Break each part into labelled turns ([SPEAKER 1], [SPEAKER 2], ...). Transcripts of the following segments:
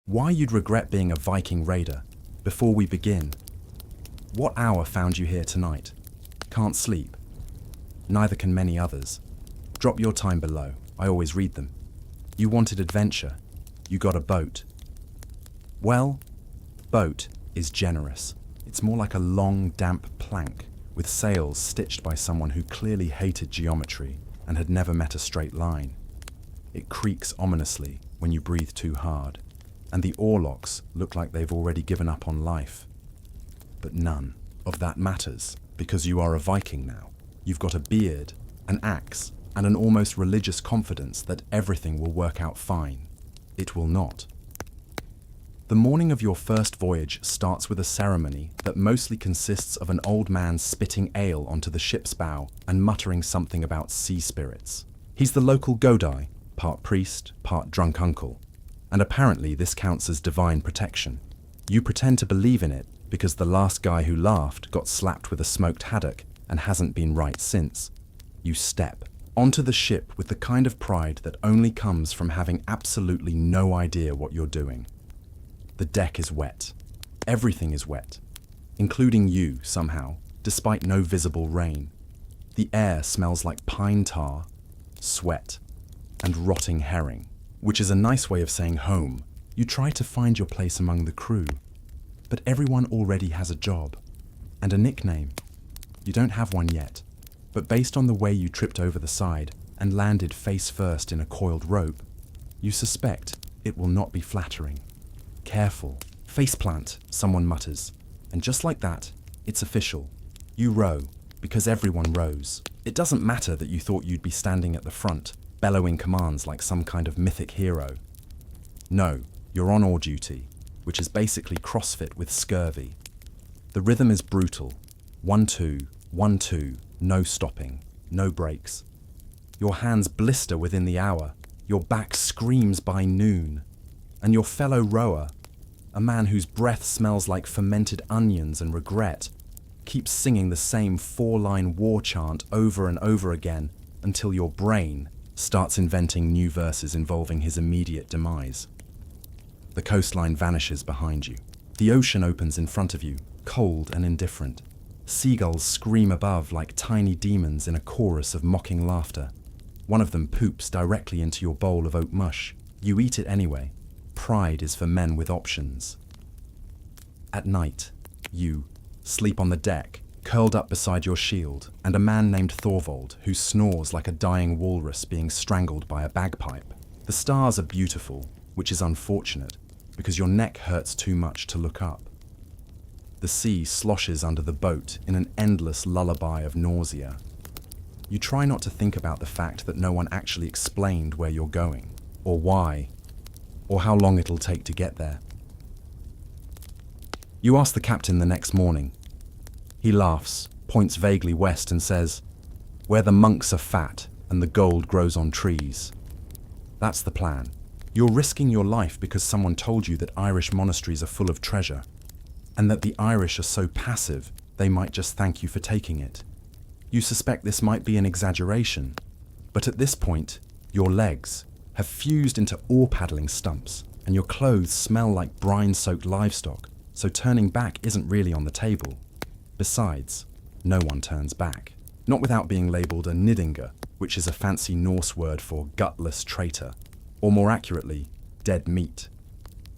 [SPEAKER 1] Why you'd regret being a Viking raider. Before we begin, what hour found you here tonight? Can't sleep? Neither can many others. Drop your time below. I always read them. You wanted adventure. You got a boat. Well, boat is generous. It's more like a long, damp plank with sails stitched by someone who clearly hated geometry and had never met a straight line. It creaks ominously when you breathe too hard, and the oarlocks look like they've already given up on life. But none of that matters, because you are a Viking now. You've got a beard, an axe, and an almost religious confidence that everything will work out fine. It will not. The morning of your first voyage starts with a ceremony that mostly consists of an old man spitting ale onto the ship's bow and muttering something about sea spirits. He's the local Godai, part priest, part drunk uncle, and apparently this counts as divine protection. You pretend to believe in it because the last guy who laughed got slapped with a smoked haddock and hasn't been right since. You step onto the ship with the kind of pride that only comes from having absolutely no idea what you're doing. The deck is wet. Everything is wet, including you somehow, despite no visible rain. The air smells like pine tar, sweat, and rotting herring, which is a nice way of saying home. You try to find your place among the crew, but everyone already has a job and a nickname. You don't have one yet, but based on the way you tripped over the side and landed face first in a coiled rope, you suspect it will not be flattering. Careful. Faceplant, someone mutters. And just like that, it's official. You row, because everyone rows. It doesn't matter that you thought you'd be standing at the front, bellowing commands like some kind of mythic hero. No, you're on oar duty, which is basically CrossFit with scurvy. The rhythm is brutal. 1-2, 1-2, no stopping, no breaks. Your hands blister within the hour. Your back screams by noon. And your fellow rower, a man whose breath smells like fermented onions and regret, keeps singing the same 4-line war chant over and over again until your brain starts inventing new verses involving his immediate demise. The coastline vanishes behind you. The ocean opens in front of you, cold and indifferent. Seagulls scream above like tiny demons in a chorus of mocking laughter. One of them poops directly into your bowl of oat mush. You eat it anyway. Pride is for men with options. At night, you sleep on the deck, curled up beside your shield, and a man named Thorvald who snores like a dying walrus being strangled by a bagpipe. The stars are beautiful, which is unfortunate, because your neck hurts too much to look up. The sea sloshes under the boat in an endless lullaby of nausea. You try not to think about the fact that no one actually explained where you're going, or why, or how long it'll take to get there. You ask the captain the next morning. He laughs, points vaguely west and says, "Where the monks are fat and the gold grows on trees." That's the plan. You're risking your life because someone told you that Irish monasteries are full of treasure, and that the Irish are so passive they might just thank you for taking it. You suspect this might be an exaggeration, but at this point, your legs have fused into oar-paddling stumps, and your clothes smell like brine-soaked livestock, so turning back isn't really on the table. Besides, no one turns back. Not without being labelled a nidinga, which is a fancy Norse word for gutless traitor, or more accurately, dead meat.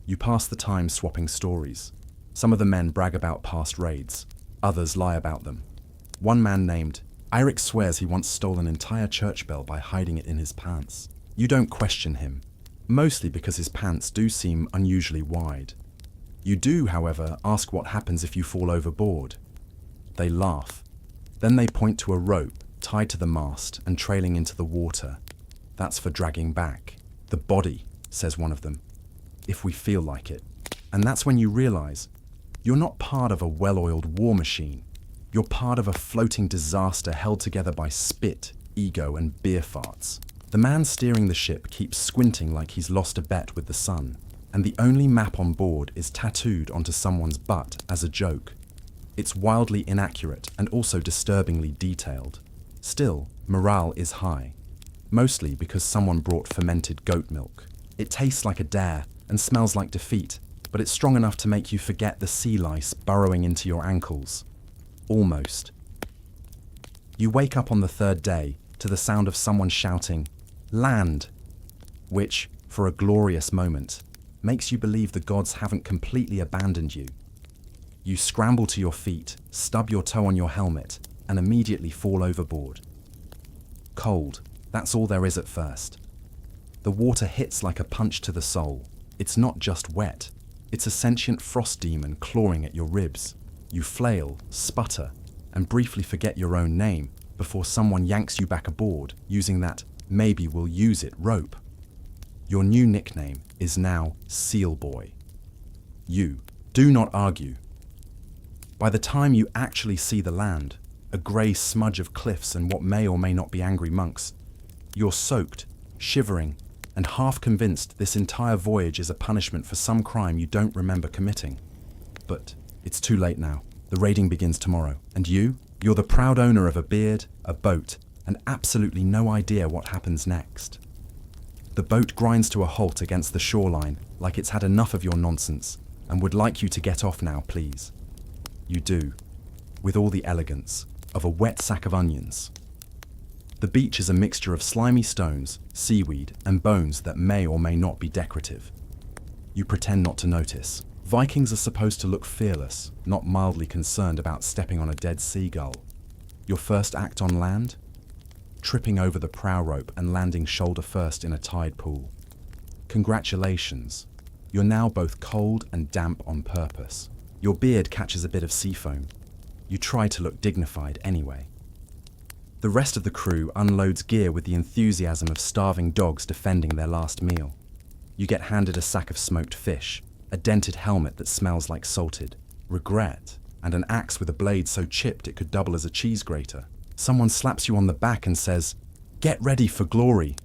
[SPEAKER 1] You pass the time swapping stories. Some of the men brag about past raids, others lie about them. One man named Eirik swears he once stole an entire church bell by hiding it in his pants. You don't question him, mostly because his pants do seem unusually wide. You do, however, ask what happens if you fall overboard. They laugh. Then they point to a rope tied to the mast and trailing into the water. That's for dragging back. The body, says one of them, if we feel like it. And that's when you realize you're not part of a well-oiled war machine. You're part of a floating disaster held together by spit, ego, and beer farts. The man steering the ship keeps squinting like he's lost a bet with the sun, and the only map on board is tattooed onto someone's butt as a joke. It's wildly inaccurate and also disturbingly detailed. Still, morale is high, mostly because someone brought fermented goat milk. It tastes like a dare, and smells like defeat, but it's strong enough to make you forget the sea lice burrowing into your ankles. Almost. You wake up on the third day to the sound of someone shouting, "Land!" which, for a glorious moment, makes you believe the gods haven't completely abandoned you. You scramble to your feet, stub your toe on your helmet, and immediately fall overboard. Cold, that's all there is at first. The water hits like a punch to the soul. It's not just wet, it's a sentient frost demon clawing at your ribs. You flail, sputter, and briefly forget your own name before someone yanks you back aboard using that "maybe we'll use it" rope. Your new nickname is now Seal Boy. You do not argue. By the time you actually see the land, a grey smudge of cliffs and what may or may not be angry monks, you're soaked, shivering, and half convinced this entire voyage is a punishment for some crime you don't remember committing. But it's too late now. The raiding begins tomorrow. And you're the proud owner of a beard, a boat, and absolutely no idea what happens next. The boat grinds to a halt against the shoreline like it's had enough of your nonsense and would like you to get off now, please. You do, with all the elegance of a wet sack of onions. The beach is a mixture of slimy stones, seaweed, and bones that may or may not be decorative. You pretend not to notice. Vikings are supposed to look fearless, not mildly concerned about stepping on a dead seagull. Your first act on land? Tripping over the prow rope and landing shoulder first in a tide pool. Congratulations, you're now both cold and damp on purpose. Your beard catches a bit of sea foam. You try to look dignified anyway. The rest of the crew unloads gear with the enthusiasm of starving dogs defending their last meal. You get handed a sack of smoked fish, a dented helmet that smells like salted regret, and an axe with a blade so chipped it could double as a cheese grater. Someone slaps you on the back and says, "Get ready for glory."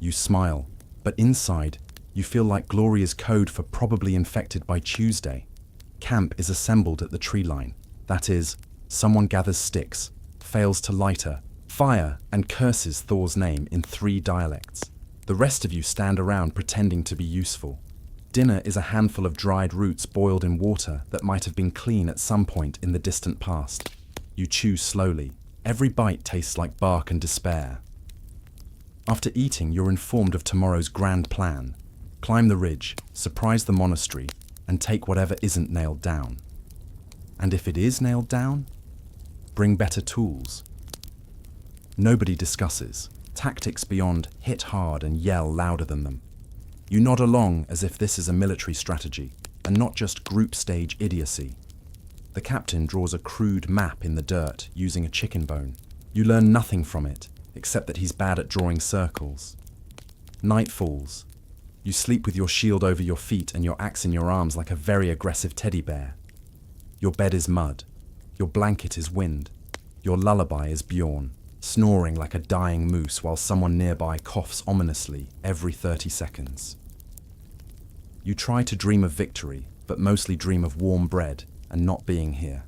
[SPEAKER 1] You smile, but inside, you feel like glory is code for probably infected by Tuesday. Camp is assembled at the tree line. That is, someone gathers sticks, fails to light her, fire, and curses Thor's name in 3 dialects. The rest of you stand around pretending to be useful. Dinner is a handful of dried roots boiled in water that might have been clean at some point in the distant past. You chew slowly. Every bite tastes like bark and despair. After eating, you're informed of tomorrow's grand plan. Climb the ridge, surprise the monastery, and take whatever isn't nailed down. And if it is nailed down, bring better tools. Nobody discusses tactics beyond hit hard and yell louder than them. You nod along as if this is a military strategy, and not just group stage idiocy. The captain draws a crude map in the dirt using a chicken bone. You learn nothing from it, except that he's bad at drawing circles. Night falls. You sleep with your shield over your feet and your axe in your arms like a very aggressive teddy bear. Your bed is mud. Your blanket is wind. Your lullaby is Bjorn, snoring like a dying moose while someone nearby coughs ominously every 30 seconds. You try to dream of victory, but mostly dream of warm bread and not being here.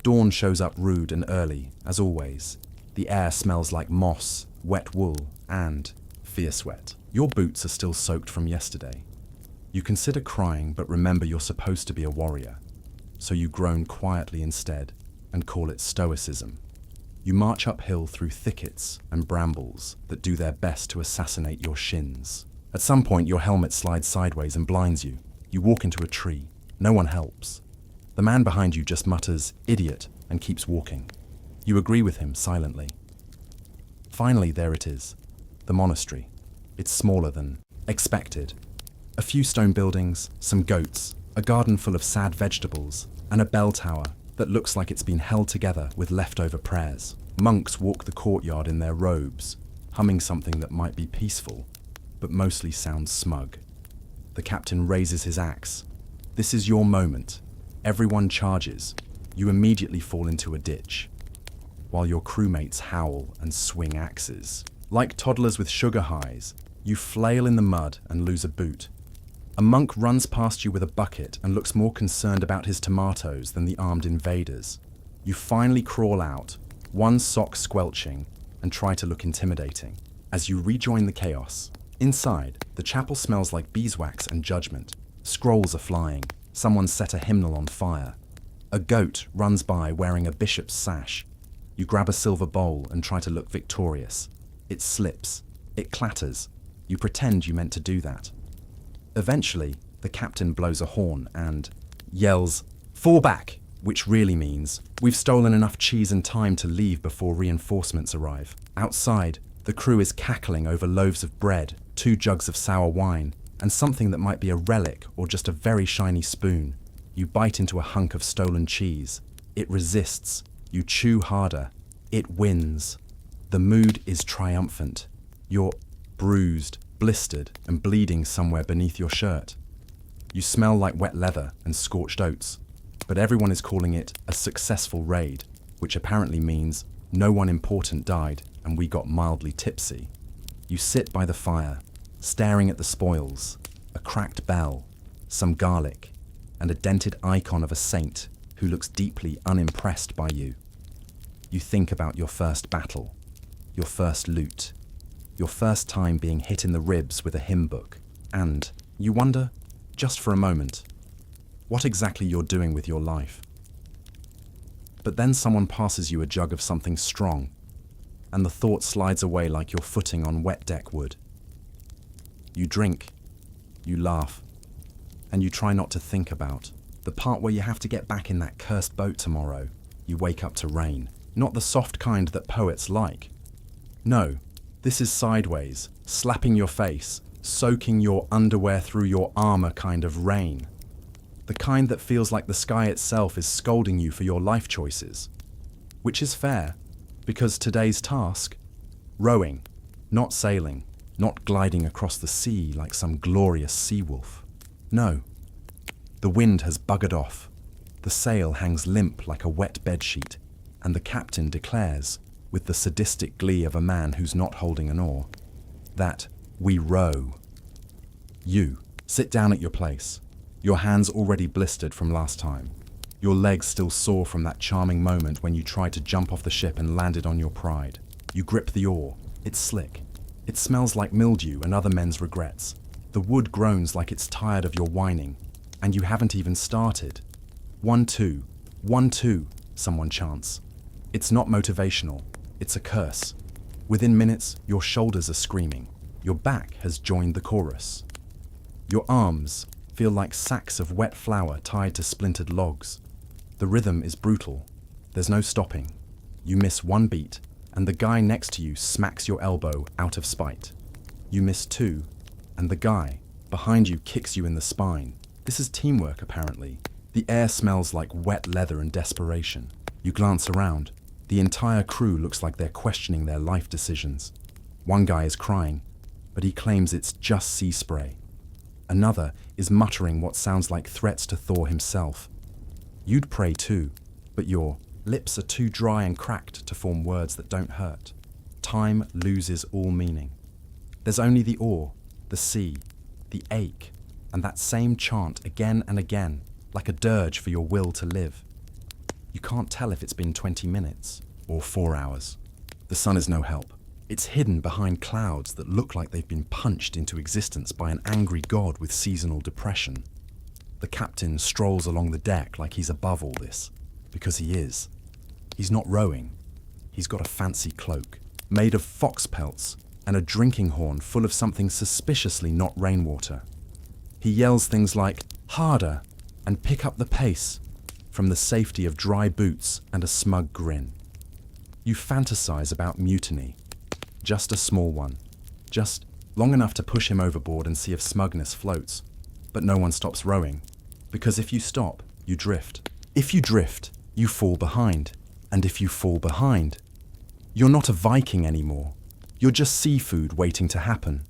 [SPEAKER 1] Dawn shows up rude and early, as always. The air smells like moss, wet wool, and fear sweat. Your boots are still soaked from yesterday. You consider crying, but remember you're supposed to be a warrior. So you groan quietly instead and call it stoicism. You march uphill through thickets and brambles that do their best to assassinate your shins. At some point, your helmet slides sideways and blinds you. You walk into a tree. No one helps. The man behind you just mutters, "Idiot," and keeps walking. You agree with him silently. Finally, there it is, the monastery. It's smaller than expected. A few stone buildings, some goats, a garden full of sad vegetables, and a bell tower that looks like it's been held together with leftover prayers. Monks walk the courtyard in their robes, humming something that might be peaceful, but mostly sounds smug. The captain raises his axe. This is your moment. Everyone charges. You immediately fall into a ditch, while your crewmates howl and swing axes. Like toddlers with sugar highs, you flail in the mud and lose a boot. A monk runs past you with a bucket and looks more concerned about his tomatoes than the armed invaders. You finally crawl out, one sock squelching, and try to look intimidating. As you rejoin the chaos, inside, The chapel smells like beeswax and judgment. Scrolls are flying. Someone set a hymnal on fire. A goat runs by wearing a bishop's sash. You grab a silver bowl and try to look victorious. It slips. It clatters. You pretend you meant to do that. Eventually, the captain blows a horn and yells, "Fall back!" which really means, "We've stolen enough cheese and time to leave before reinforcements arrive." Outside, the crew is cackling over loaves of bread, 2 jugs of sour wine, and something that might be a relic or just a very shiny spoon. You bite into a hunk of stolen cheese. It resists. You chew harder. It wins. The mood is triumphant. You're bruised, blistered, and bleeding somewhere beneath your shirt. You smell like wet leather and scorched oats, but everyone is calling it a successful raid, which apparently means no one important died and we got mildly tipsy. You sit by the fire, staring at the spoils, a cracked bell, some garlic, and a dented icon of a saint who looks deeply unimpressed by you. You think about your first battle, your first loot, your first time being hit in the ribs with a hymn book, and you wonder, just for a moment, what exactly you're doing with your life. But then someone passes you a jug of something strong, and the thought slides away like you're footing on wet deck wood. You drink, you laugh, and you try not to think about the part where you have to get back in that cursed boat tomorrow. You wake up to rain, not the soft kind that poets like. No, this is sideways, slapping your face, soaking your underwear through your armor kind of rain. The kind that feels like the sky itself is scolding you for your life choices. Which is fair, because today's task, rowing, not sailing, not gliding across the sea like some glorious sea wolf. No. The wind has buggered off. The sail hangs limp like a wet bedsheet, and the captain declares, with the sadistic glee of a man who's not holding an oar, that we row. You sit down at your place, your hands already blistered from last time, your legs still sore from that charming moment when you tried to jump off the ship and landed on your pride. You grip the oar. It's slick. It smells like mildew and other men's regrets. The wood groans like it's tired of your whining, and you haven't even started. 1-2, 1-2, someone chants. It's not motivational. It's a curse. Within minutes, your shoulders are screaming. Your back has joined the chorus. Your arms feel like sacks of wet flour tied to splintered logs. The rhythm is brutal. There's no stopping. You miss one beat, and the guy next to you smacks your elbow out of spite. You miss 2, and the guy behind you kicks you in the spine. This is teamwork, apparently. The air smells like wet leather and desperation. You glance around. The entire crew looks like they're questioning their life decisions. One guy is crying, but he claims it's just sea spray. Another is muttering what sounds like threats to Thor himself. You'd pray too, but your lips are too dry and cracked to form words that don't hurt. Time loses all meaning. There's only the oar, the sea, the ache, and that same chant again and again, like a dirge for your will to live. You can't tell if it's been 20 minutes or 4 hours. The sun is no help. It's hidden behind clouds that look like they've been punched into existence by an angry god with seasonal depression. The captain strolls along the deck like he's above all this, because he is. He's not rowing. He's got a fancy cloak, made of fox pelts, and a drinking horn full of something suspiciously not rainwater. He yells things like, "Harder," and "Pick up the pace," from the safety of dry boots and a smug grin. You fantasize about mutiny. Just a small one. Just long enough to push him overboard and see if smugness floats. But no one stops rowing, because if you stop, you drift. If you drift, you fall behind. And if you fall behind, you're not a Viking anymore. You're just seafood waiting to happen.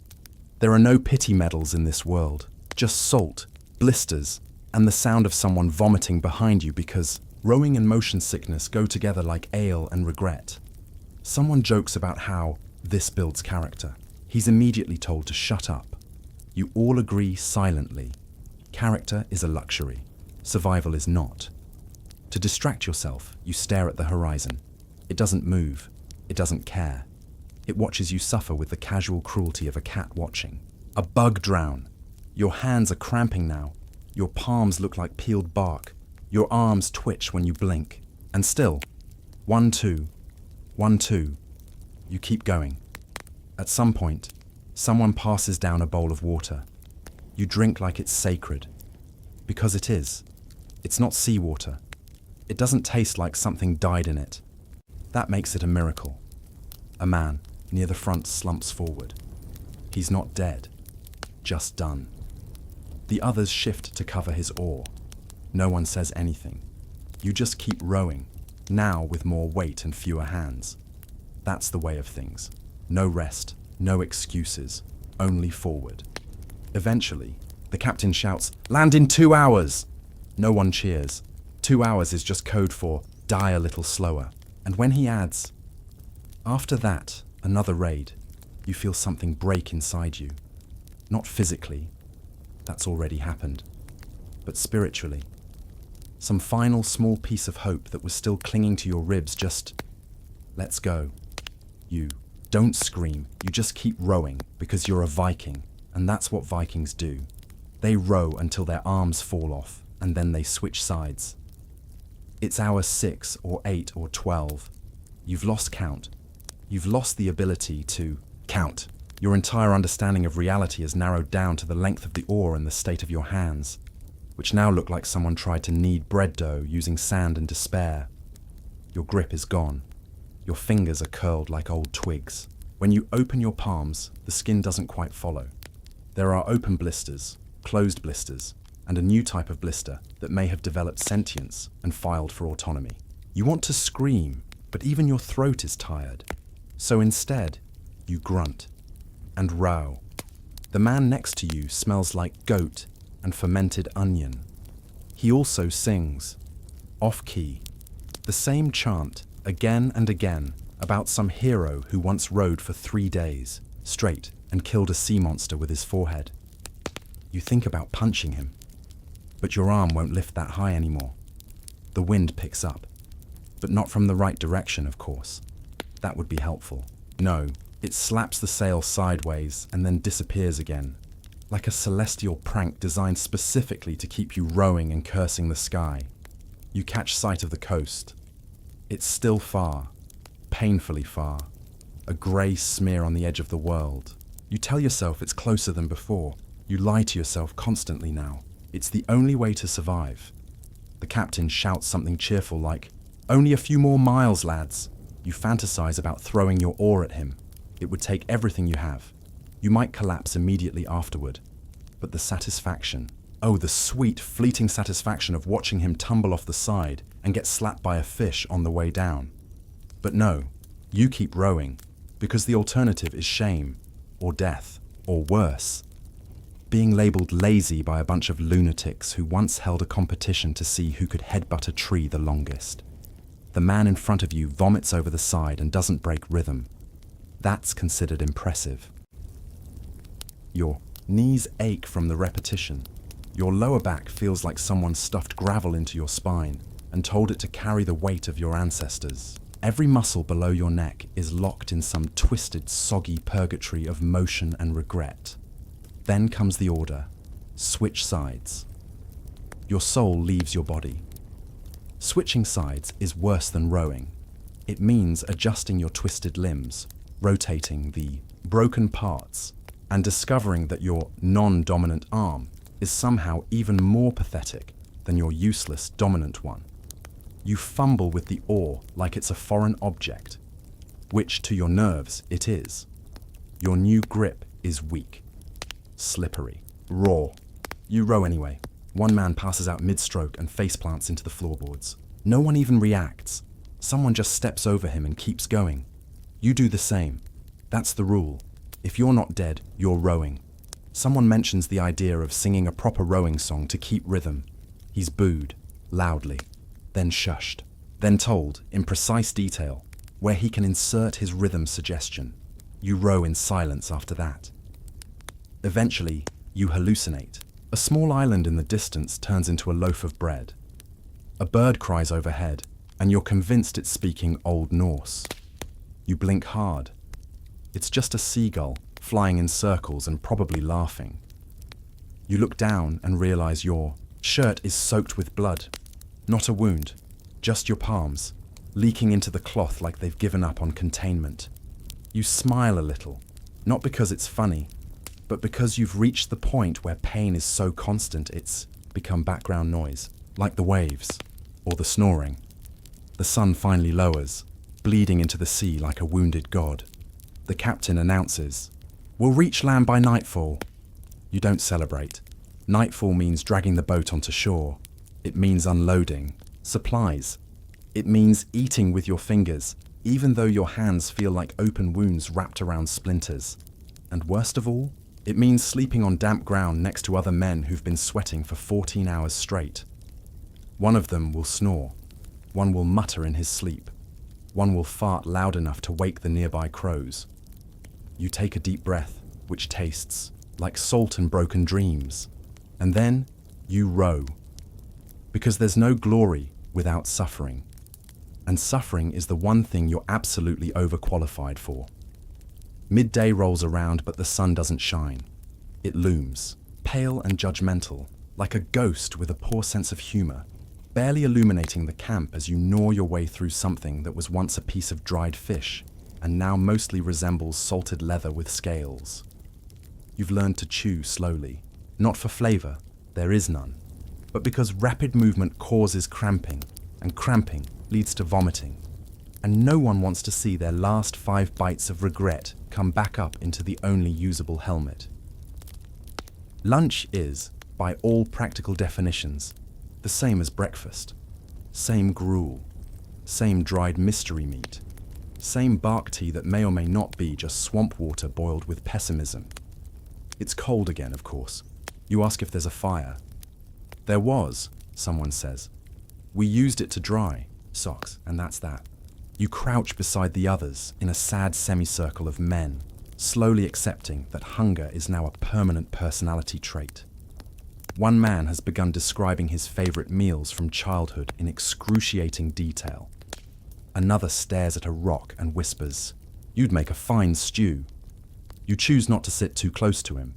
[SPEAKER 1] There are no pity medals in this world, just salt, blisters, and the sound of someone vomiting behind you because rowing and motion sickness go together like ale and regret. Someone jokes about how this builds character. He's immediately told to shut up. You all agree silently. Character is a luxury. Survival is not. To distract yourself, you stare at the horizon. It doesn't move. It doesn't care. It watches you suffer with the casual cruelty of a cat watching. A bug drown. Your hands are cramping now. Your palms look like peeled bark. Your arms twitch when you blink. And still, 1, 2, 1, 2. You keep going. At some point, someone passes down a bowl of water. You drink like it's sacred. Because it is. It's not seawater. It doesn't taste like something died in it. That makes it a miracle. A man near the front slumps forward. He's not dead, just done. The others shift to cover his oar. No one says anything. You just keep rowing, now with more weight and fewer hands. That's the way of things. No rest, no excuses, only forward. Eventually, the captain shouts, "Land in 2 hours!" No one cheers. 2 hours is just code for die a little slower. And when he adds, after that, another raid, you feel something break inside you. Not physically, that's already happened, but spiritually. Some final small piece of hope that was still clinging to your ribs just lets go. You don't scream, you just keep rowing because you're a Viking, and that's what Vikings do. They row until their arms fall off, and then they switch sides. It's hour 6 or 8 or 12. You've lost count. You've lost the ability to count. Your entire understanding of reality has narrowed down to the length of the oar and the state of your hands, which now look like someone tried to knead bread dough using sand and despair. Your grip is gone. Your fingers are curled like old twigs. When you open your palms, the skin doesn't quite follow. There are open blisters, closed blisters, and a new type of blister that may have developed sentience and filed for autonomy. You want to scream, but even your throat is tired. So instead, you grunt and row. The man next to you smells like goat and fermented onion. He also sings, off-key, the same chant again and again about some hero who once rode for 3 days straight and killed a sea monster with his forehead. You think about punching him, but your arm won't lift that high anymore. The wind picks up, but not from the right direction, of course. That would be helpful. No, it slaps the sail sideways and then disappears again, like a celestial prank designed specifically to keep you rowing and cursing the sky. You catch sight of the coast. It's still far, painfully far, a grey smear on the edge of the world. You tell yourself it's closer than before. You lie to yourself constantly now. It's the only way to survive. The captain shouts something cheerful like, "Only a few more miles, lads." You fantasize about throwing your oar at him. It would take everything you have. You might collapse immediately afterward. But the satisfaction, oh, the sweet, fleeting satisfaction of watching him tumble off the side and get slapped by a fish on the way down. But no, you keep rowing, because the alternative is shame, or death, or worse. Being labelled lazy by a bunch of lunatics who once held a competition to see who could headbutt a tree the longest. The man in front of you vomits over the side and doesn't break rhythm. That's considered impressive. Your knees ache from the repetition. Your lower back feels like someone stuffed gravel into your spine and told it to carry the weight of your ancestors. Every muscle below your neck is locked in some twisted, soggy purgatory of motion and regret. Then comes the order, switch sides. Your soul leaves your body. Switching sides is worse than rowing. It means adjusting your twisted limbs, rotating the broken parts, and discovering that your non-dominant arm is somehow even more pathetic than your useless dominant one. You fumble with the oar like it's a foreign object, which to your nerves it is. Your new grip is weak, slippery, raw. You row anyway. One man passes out mid-stroke and faceplants into the floorboards. No one even reacts. Someone just steps over him and keeps going. You do the same. That's the rule. If you're not dead, you're rowing. Someone mentions the idea of singing a proper rowing song to keep rhythm. He's booed, loudly, then shushed, then told, in precise detail, where he can insert his rhythm suggestion. You row in silence after that. Eventually, you hallucinate. A small island in the distance turns into a loaf of bread. A bird cries overhead, and you're convinced it's speaking Old Norse. You blink hard. It's just a seagull flying in circles and probably laughing. You look down and realize your shirt is soaked with blood. Not a wound, just your palms, leaking into the cloth like they've given up on containment. You smile a little, not because it's funny, but because you've reached the point where pain is so constant it's become background noise, like the waves or the snoring. The sun finally lowers, bleeding into the sea like a wounded god. The captain announces, "We'll reach land by nightfall." You don't celebrate. Nightfall means dragging the boat onto shore. It means unloading supplies. It means eating with your fingers, even though your hands feel like open wounds wrapped around splinters. And worst of all, it means sleeping on damp ground next to other men who've been sweating for 14 hours straight. One of them will snore. One will mutter in his sleep. One will fart loud enough to wake the nearby crows. You take a deep breath, which tastes like salt and broken dreams. And then you row. Because there's no glory without suffering. And suffering is the one thing you're absolutely overqualified for. Midday rolls around, but the sun doesn't shine. It looms, pale and judgmental, like a ghost with a poor sense of humor, barely illuminating the camp as you gnaw your way through something that was once a piece of dried fish and now mostly resembles salted leather with scales. You've learned to chew slowly, not for flavor, there is none, but because rapid movement causes cramping, and cramping leads to vomiting, and no one wants to see their last 5 bites of regret come back up into the only usable helmet. Lunch is, by all practical definitions, the same as breakfast. Same gruel, same dried mystery meat, same bark tea that may or may not be just swamp water boiled with pessimism. It's cold again, of course. You ask if there's a fire. There was, someone says. We used it to dry socks, and that's that. You crouch beside the others in a sad semicircle of men, slowly accepting that hunger is now a permanent personality trait. One man has begun describing his favorite meals from childhood in excruciating detail. Another stares at a rock and whispers, "You'd make a fine stew." You choose not to sit too close to him.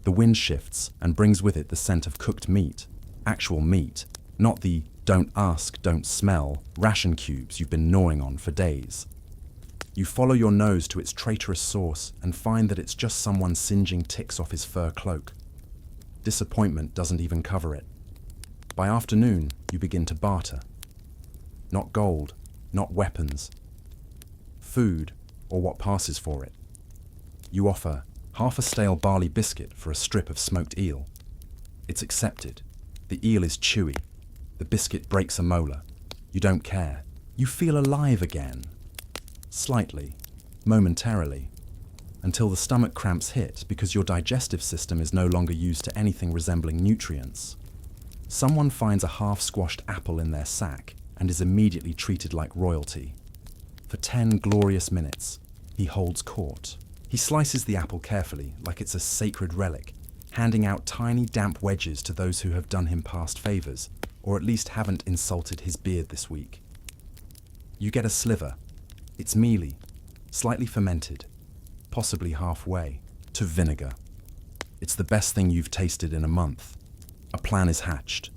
[SPEAKER 1] The wind shifts and brings with it the scent of cooked meat, actual meat, not the "don't ask, don't smell" ration cubes you've been gnawing on for days. You follow your nose to its traitorous source and find that it's just someone singeing ticks off his fur cloak. Disappointment doesn't even cover it. By afternoon, you begin to barter. Not gold, not weapons. Food, or what passes for it. You offer half a stale barley biscuit for a strip of smoked eel. It's accepted. The eel is chewy. The biscuit breaks a molar. You don't care. You feel alive again. Slightly, momentarily, until the stomach cramps hit because your digestive system is no longer used to anything resembling nutrients. Someone finds a half-squashed apple in their sack and is immediately treated like royalty. For 10 glorious minutes, he holds court. He slices the apple carefully, like it's a sacred relic, handing out tiny damp wedges to those who have done him past favors, or at least haven't insulted his beard this week. You get a sliver. It's mealy, slightly fermented, possibly halfway, to vinegar. It's the best thing you've tasted in a month. A plan is hatched.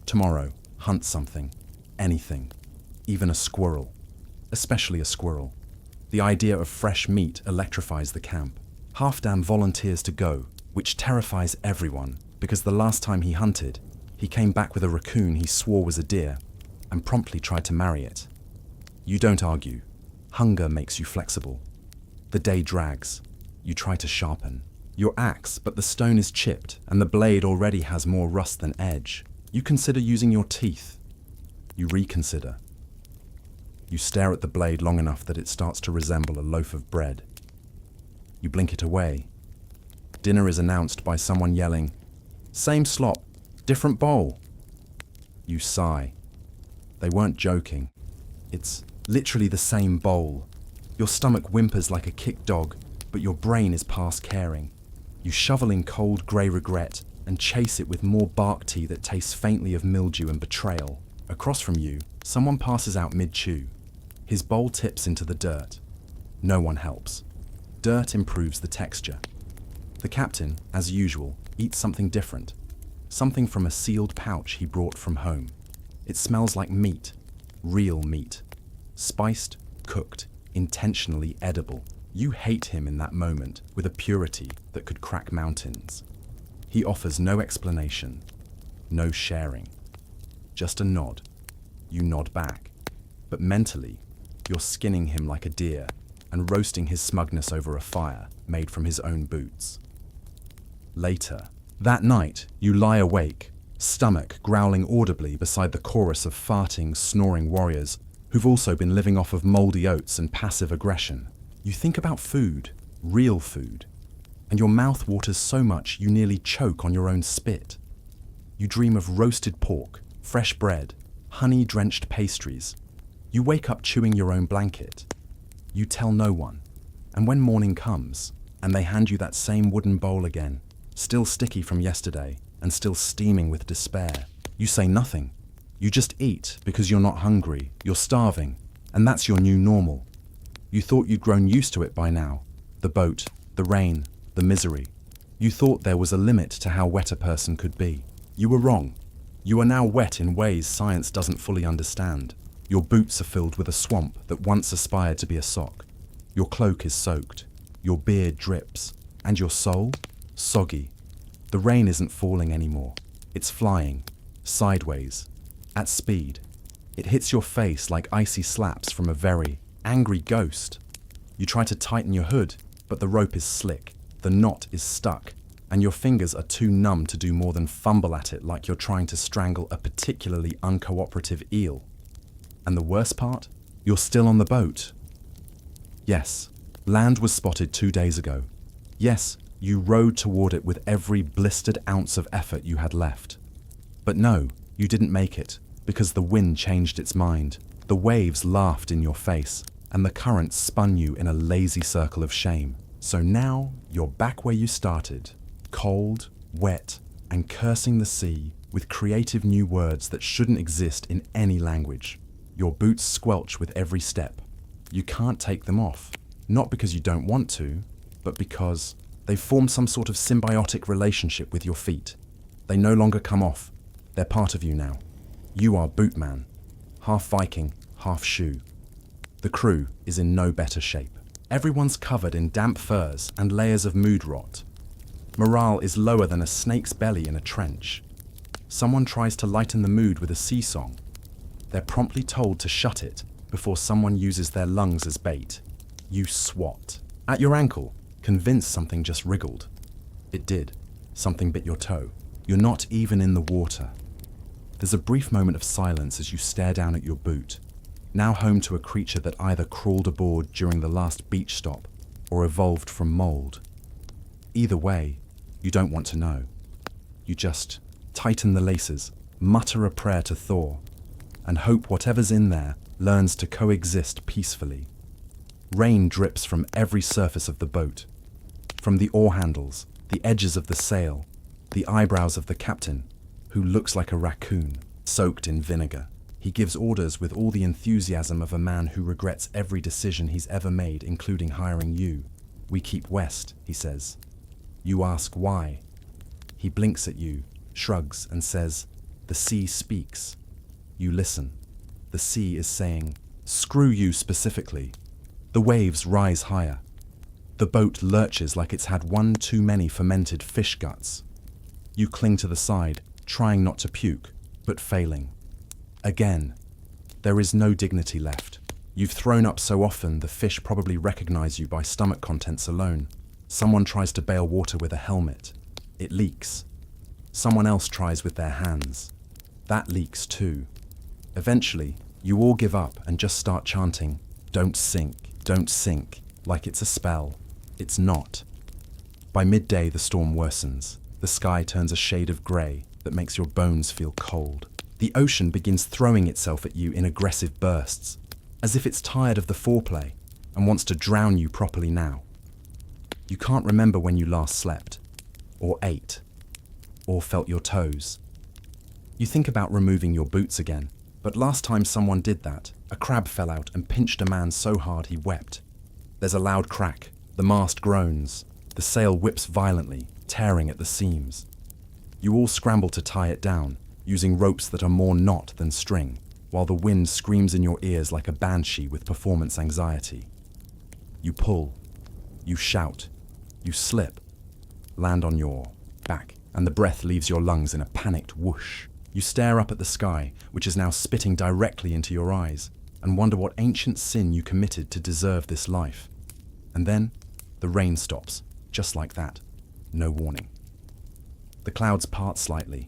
[SPEAKER 1] Tomorrow, hunt something, anything, even a squirrel, especially a squirrel. The idea of fresh meat electrifies the camp. Halfdan volunteers to go, which terrifies everyone, because the last time he hunted, he came back with a raccoon he swore was a deer, and promptly tried to marry it. You don't argue. Hunger makes you flexible. The day drags. You try to sharpen your axe, but the stone is chipped, and the blade already has more rust than edge. You consider using your teeth. You reconsider. You stare at the blade long enough that it starts to resemble a loaf of bread. You blink it away. Dinner is announced by someone yelling, "Same slop, different bowl." You sigh. They weren't joking. It's literally the same bowl. Your stomach whimpers like a kicked dog, but your brain is past caring. You shovel in cold grey regret and chase it with more bark tea that tastes faintly of mildew and betrayal. Across from you, someone passes out mid-chew. His bowl tips into the dirt. No one helps. Dirt improves the texture. The captain, as usual, eats something different. Something from a sealed pouch he brought from home. It smells like meat, real meat. Spiced, cooked, intentionally edible. You hate him in that moment with a purity that could crack mountains. He offers no explanation, no sharing. Just a nod. You nod back. But mentally, you're skinning him like a deer and roasting his smugness over a fire made from his own boots. Later, that night, you lie awake, stomach growling audibly beside the chorus of farting, snoring warriors who've also been living off of moldy oats and passive aggression. You think about food, real food, and your mouth waters so much you nearly choke on your own spit. You dream of roasted pork, fresh bread, honey-drenched pastries. You wake up chewing your own blanket. You tell no one. And when morning comes, and they hand you that same wooden bowl again, still sticky from yesterday and still steaming with despair, you say nothing. You just eat because you're not hungry, you're starving, and that's your new normal. You thought you'd grown used to it by now. The boat, the rain, the misery. You thought there was a limit to how wet a person could be. You were wrong. You are now wet in ways science doesn't fully understand. Your boots are filled with a swamp that once aspired to be a sock. Your cloak is soaked. Your beard drips. And your soul? Soggy. The rain isn't falling anymore. It's flying. Sideways. At speed. It hits your face like icy slaps from a very angry ghost. You try to tighten your hood, but the rope is slick. The knot is stuck. And your fingers are too numb to do more than fumble at it like you're trying to strangle a particularly uncooperative eel. And the worst part? You're still on the boat. Yes, land was spotted 2 days ago. Yes, you rowed toward it with every blistered ounce of effort you had left. But no, you didn't make it, because the wind changed its mind. The waves laughed in your face, and the current spun you in a lazy circle of shame. So now, you're back where you started. Cold, wet, and cursing the sea with creative new words that shouldn't exist in any language. Your boots squelch with every step. You can't take them off, not because you don't want to, but because they've formed some sort of symbiotic relationship with your feet. They no longer come off. They're part of you now. You are Bootman, half Viking, half shoe. The crew is in no better shape. Everyone's covered in damp furs and layers of mood rot. Morale is lower than a snake's belly in a trench. Someone tries to lighten the mood with a sea song. They're promptly told to shut it before someone uses their lungs as bait. You swat. At your ankle, convinced something just wriggled. It did. Something bit your toe. You're not even in the water. There's a brief moment of silence as you stare down at your boot, now home to a creature that either crawled aboard during the last beach stop or evolved from mold. Either way, you don't want to know. You just tighten the laces, mutter a prayer to Thor, and hope whatever's in there learns to coexist peacefully. Rain drips from every surface of the boat, from the oar handles, the edges of the sail, the eyebrows of the captain, who looks like a raccoon, soaked in vinegar. He gives orders with all the enthusiasm of a man who regrets every decision he's ever made, including hiring you. We keep west, he says. You ask why. He blinks at you, shrugs, and says, the sea speaks. You listen. The sea is saying, screw you specifically. The waves rise higher. The boat lurches like it's had one too many fermented fish guts. You cling to the side, trying not to puke, but failing. Again, there is no dignity left. You've thrown up so often the fish probably recognize you by stomach contents alone. Someone tries to bail water with a helmet. It leaks. Someone else tries with their hands. That leaks too. Eventually, you all give up and just start chanting, don't sink, like it's a spell. It's not. By midday, the storm worsens. The sky turns a shade of grey that makes your bones feel cold. The ocean begins throwing itself at you in aggressive bursts, as if it's tired of the foreplay and wants to drown you properly now. You can't remember when you last slept, or ate, or felt your toes. You think about removing your boots again, but last time someone did that, a crab fell out and pinched a man so hard he wept. There's a loud crack, The mast groans. The sail whips violently, tearing at the seams. You all scramble to tie it down, using ropes that are more knot than string, while the wind screams in your ears like a banshee with performance anxiety. You pull. You shout. You slip. Land on your back, and the breath leaves your lungs in a panicked whoosh. You stare up at the sky, which is now spitting directly into your eyes, and wonder what ancient sin you committed to deserve this life. And then, the rain stops, just like that. No warning. The clouds part slightly.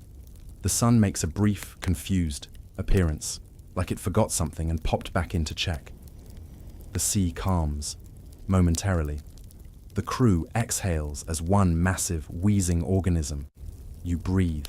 [SPEAKER 1] The sun makes a brief, confused appearance, like it forgot something and popped back in to check. The sea calms, momentarily. The crew exhales as one massive, wheezing organism. You breathe.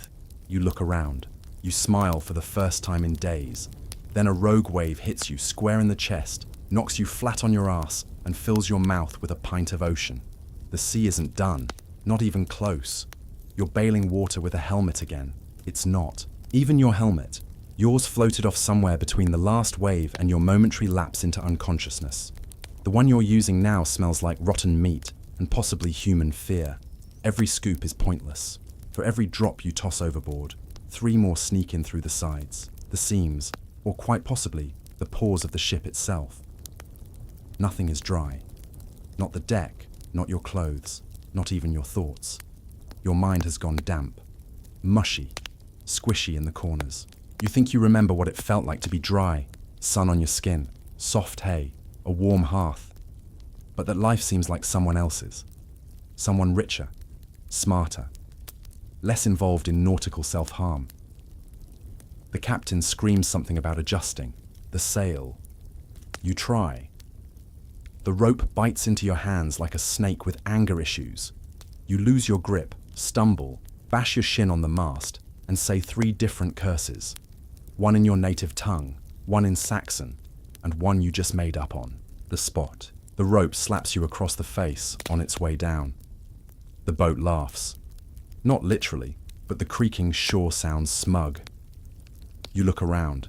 [SPEAKER 1] You look around. You smile for the first time in days. Then a rogue wave hits you square in the chest, knocks you flat on your ass, and fills your mouth with a pint of ocean. The sea isn't done, not even close. You're bailing water with a helmet again. It's not. Even your helmet. Yours floated off somewhere between the last wave and your momentary lapse into unconsciousness. The one you're using now smells like rotten meat and possibly human fear. Every scoop is pointless. For every drop you toss overboard, 3 more sneak in through the sides, the seams, or quite possibly the pores of the ship itself. Nothing is dry. Not the deck, not your clothes, not even your thoughts. Your mind has gone damp, mushy, squishy in the corners. You think you remember what it felt like to be dry, sun on your skin, soft hay, a warm hearth, but that life seems like someone else's. Someone richer, smarter, less involved in nautical self-harm. The captain screams something about adjusting, the sail. You try. The rope bites into your hands like a snake with anger issues. You lose your grip, stumble, bash your shin on the mast, and say 3 different curses. One in your native tongue, one in Saxon, and one you just made up on the spot. The rope slaps you across the face on its way down. The boat laughs. Not literally, but the creaking shore sounds smug. You look around.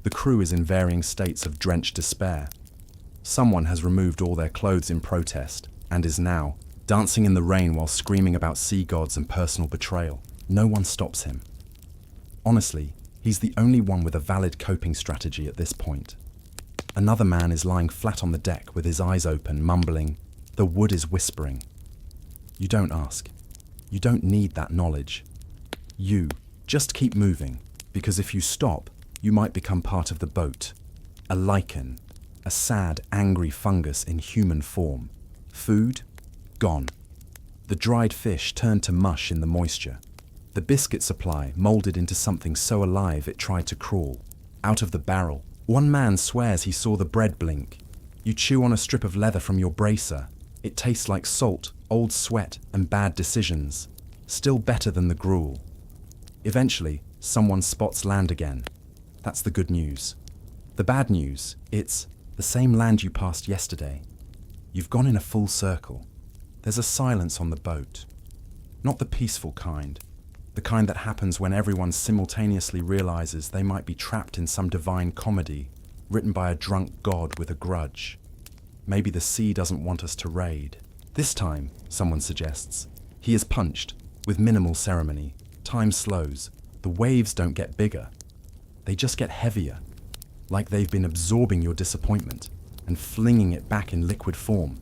[SPEAKER 1] The crew is in varying states of drenched despair. Someone has removed all their clothes in protest and is now dancing in the rain while screaming about sea gods and personal betrayal. No one stops him. Honestly, he's the only one with a valid coping strategy at this point. Another man is lying flat on the deck with his eyes open, mumbling, "The wood is whispering." You don't ask. You don't need that knowledge. You just keep moving, because if you stop, you might become part of the boat. A lichen, a sad, angry fungus in human form. Food? Gone. The dried fish turned to mush in the moisture. The biscuit supply molded into something so alive it tried to crawl. Out of the barrel. One man swears he saw the bread blink. You chew on a strip of leather from your bracer. It tastes like salt, old sweat, and bad decisions. Still better than the gruel. Eventually, someone spots land again. That's the good news. The bad news, it's the same land you passed yesterday. You've gone in a full circle. There's a silence on the boat. Not the peaceful kind. The kind that happens when everyone simultaneously realizes they might be trapped in some divine comedy written by a drunk god with a grudge. Maybe the sea doesn't want us to raid. This time, someone suggests, he is punched, with minimal ceremony. Time slows. The waves don't get bigger. They just get heavier, like they've been absorbing your disappointment and flinging it back in liquid form.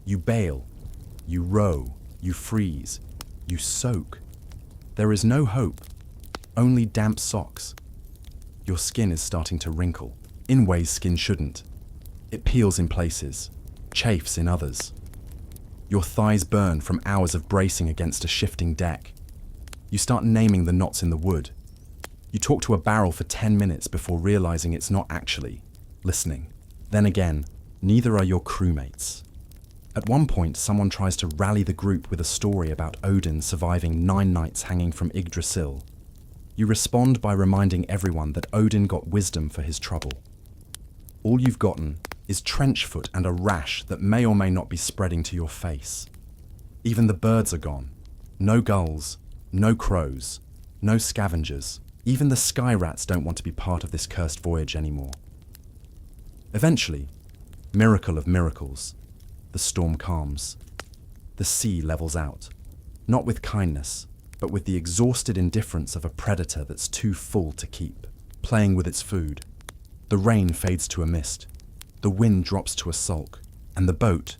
[SPEAKER 1] You bail. You row. You freeze. You soak. There is no hope, only damp socks. Your skin is starting to wrinkle, in ways skin shouldn't. It peels in places, chafes in others. Your thighs burn from hours of bracing against a shifting deck. You start naming the knots in the wood. You talk to a barrel for 10 minutes before realizing it's not actually listening. Then again, neither are your crewmates. At one point, someone tries to rally the group with a story about Odin surviving 9 nights hanging from Yggdrasil. You respond by reminding everyone that Odin got wisdom for his trouble. All you've gotten is trench foot and a rash that may or may not be spreading to your face. Even the birds are gone. No gulls, no crows, no scavengers. Even the sky rats don't want to be part of this cursed voyage anymore. Eventually, miracle of miracles, the storm calms. The sea levels out, not with kindness, but with the exhausted indifference of a predator that's too full to keep, playing with its food. The rain fades to a mist, the wind drops to a sulk, and the boat,